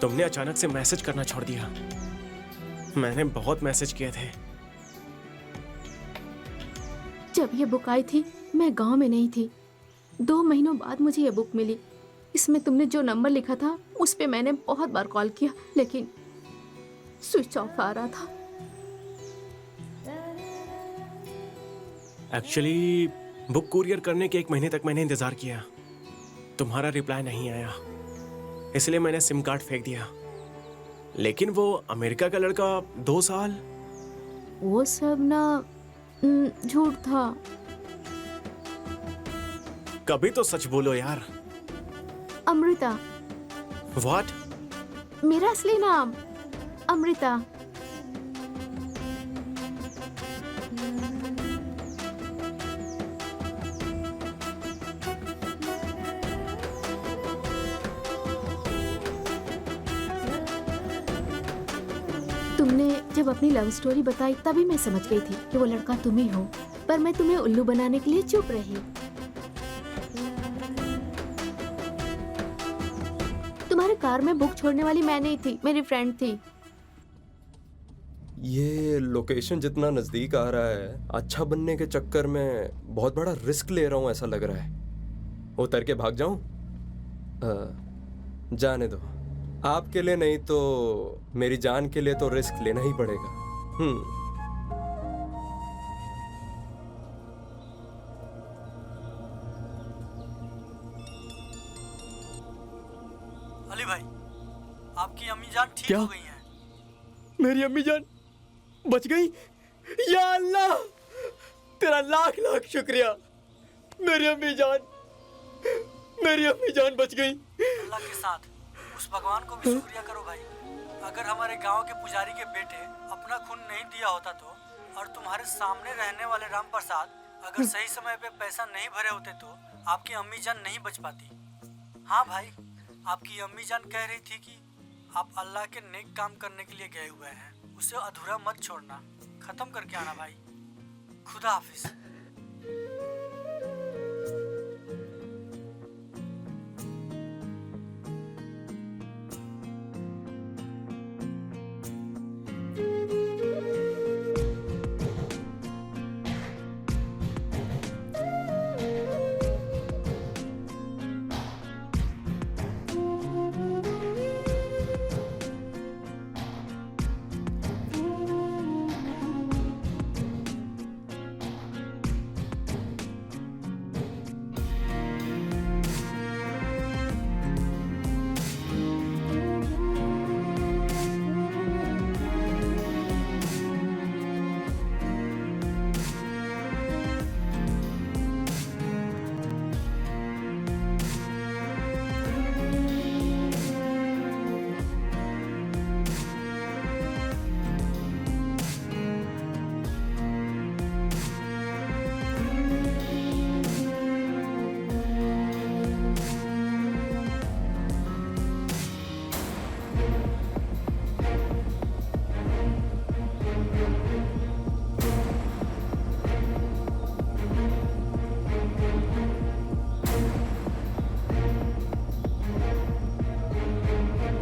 तुमने अचानक से मैसेज करना छोड़ दिया। मैंने बहुत मैसेज किए थे।
जब ये बुक आई थी मैं गांव में नहीं थी। 2 महीनों बाद मुझे ये बुक मिली। इसमें तुमने जो नंबर लिखा था उस पे मैंने बहुत बार कॉल किया, लेकिन स्विच ऑफ आ रहा था।
एक्चुअली बुक कुरियर करने के 1 महीने तक मैंने इंतजार किया। तुम्हारा रिप्लाई नहीं आया, इसलिए मैंने सिम कार्ड फेंक दिया। लेकिन वो अमेरिका का लड़का 2 साल।
वो सब ना झूठ था।
कभी तो सच बोलो यार।
अमृता,
व्हाट?
मेरा असली नाम अमृता। तुमने जब अपनी लव स्टोरी बताई तभी मैं समझ गई थी कि वो लड़का तुम ही हो, पर मैं तुम्हें उल्लू बनाने के लिए चुप रही। तुम्हारे कार में बुक छोड़ने वाली मैं नहीं थी, मेरी फ्रेंड थी।
ये लोकेशन जितना नजदीक आ रहा है, अच्छा बनने के चक्कर में बहुत बड़ा रिस्क ले रहा हूं ऐसा लग रहा है। उतर के भाग जाऊं? जाने दो, आपके लिए नहीं तो मेरी जान के लिए तो रिस्क लेना ही पड़ेगा।
अली भाई, आपकी अम्मी जान ठीक
क्या?
हो गई हैं।
मेरी अम्मी जान बच गई? या अल्लाह, तेरा लाख लाख शुक्रिया। मेरी अम्मी जान बच गई।
अल्लाह के साथ उस भगवान को भी शुक्रिया करो भाई। अगर हमारे गांव के पुजारी के बेटे अपना खून नहीं दिया होता तो, और तुम्हारे सामने रहने वाले राम प्रसाद अगर सही समय पे पैसा नहीं भरे होते तो आपकी अम्मी जान नहीं बच पाती। हाँ भाई, आपकी अम्मी जान कह रही थी कि आप अल्लाह के नेक काम करने के लिए गए हुए हैं, उसे अधूरा मत छोड़ना, खत्म करके आना भाई। खुदा हाफिज।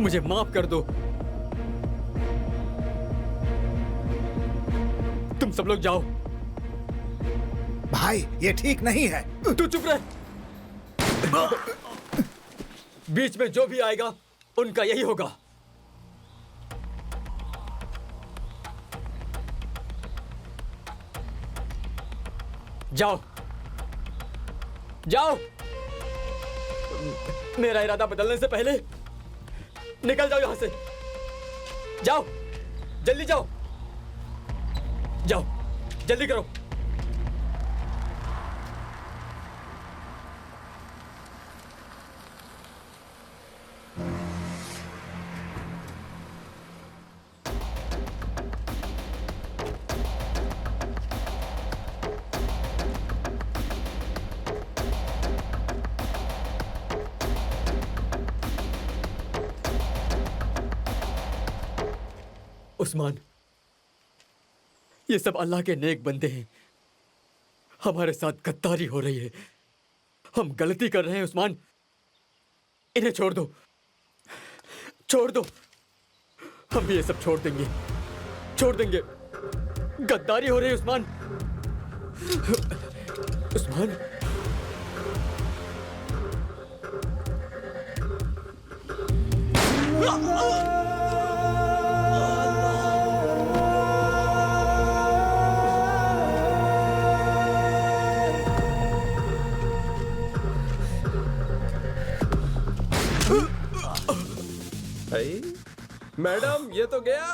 मुझे माफ कर दो। तुम सब लोग जाओ।
भाई ये ठीक नहीं है।
तू चुप रह। बीच में जो भी आएगा उनका यही होगा। जाओ जाओ। मेरा इरादा बदलने से पहले निकल जाओ यहां से। जाओ, जल्दी जाओ। जाओ, जल्दी करो। उस्मान, ये सब अल्लाह के नेक बंदे हैं। हमारे साथ गद्दारी हो रही है। हम गलती कर रहे हैं उस्मान। इन्हें छोड़ दो, छोड़ दो। हम भी ये सब छोड़ देंगे, छोड़ देंगे। गद्दारी हो रही है उस्मान। उस्मान,
मैडम ये तो गया।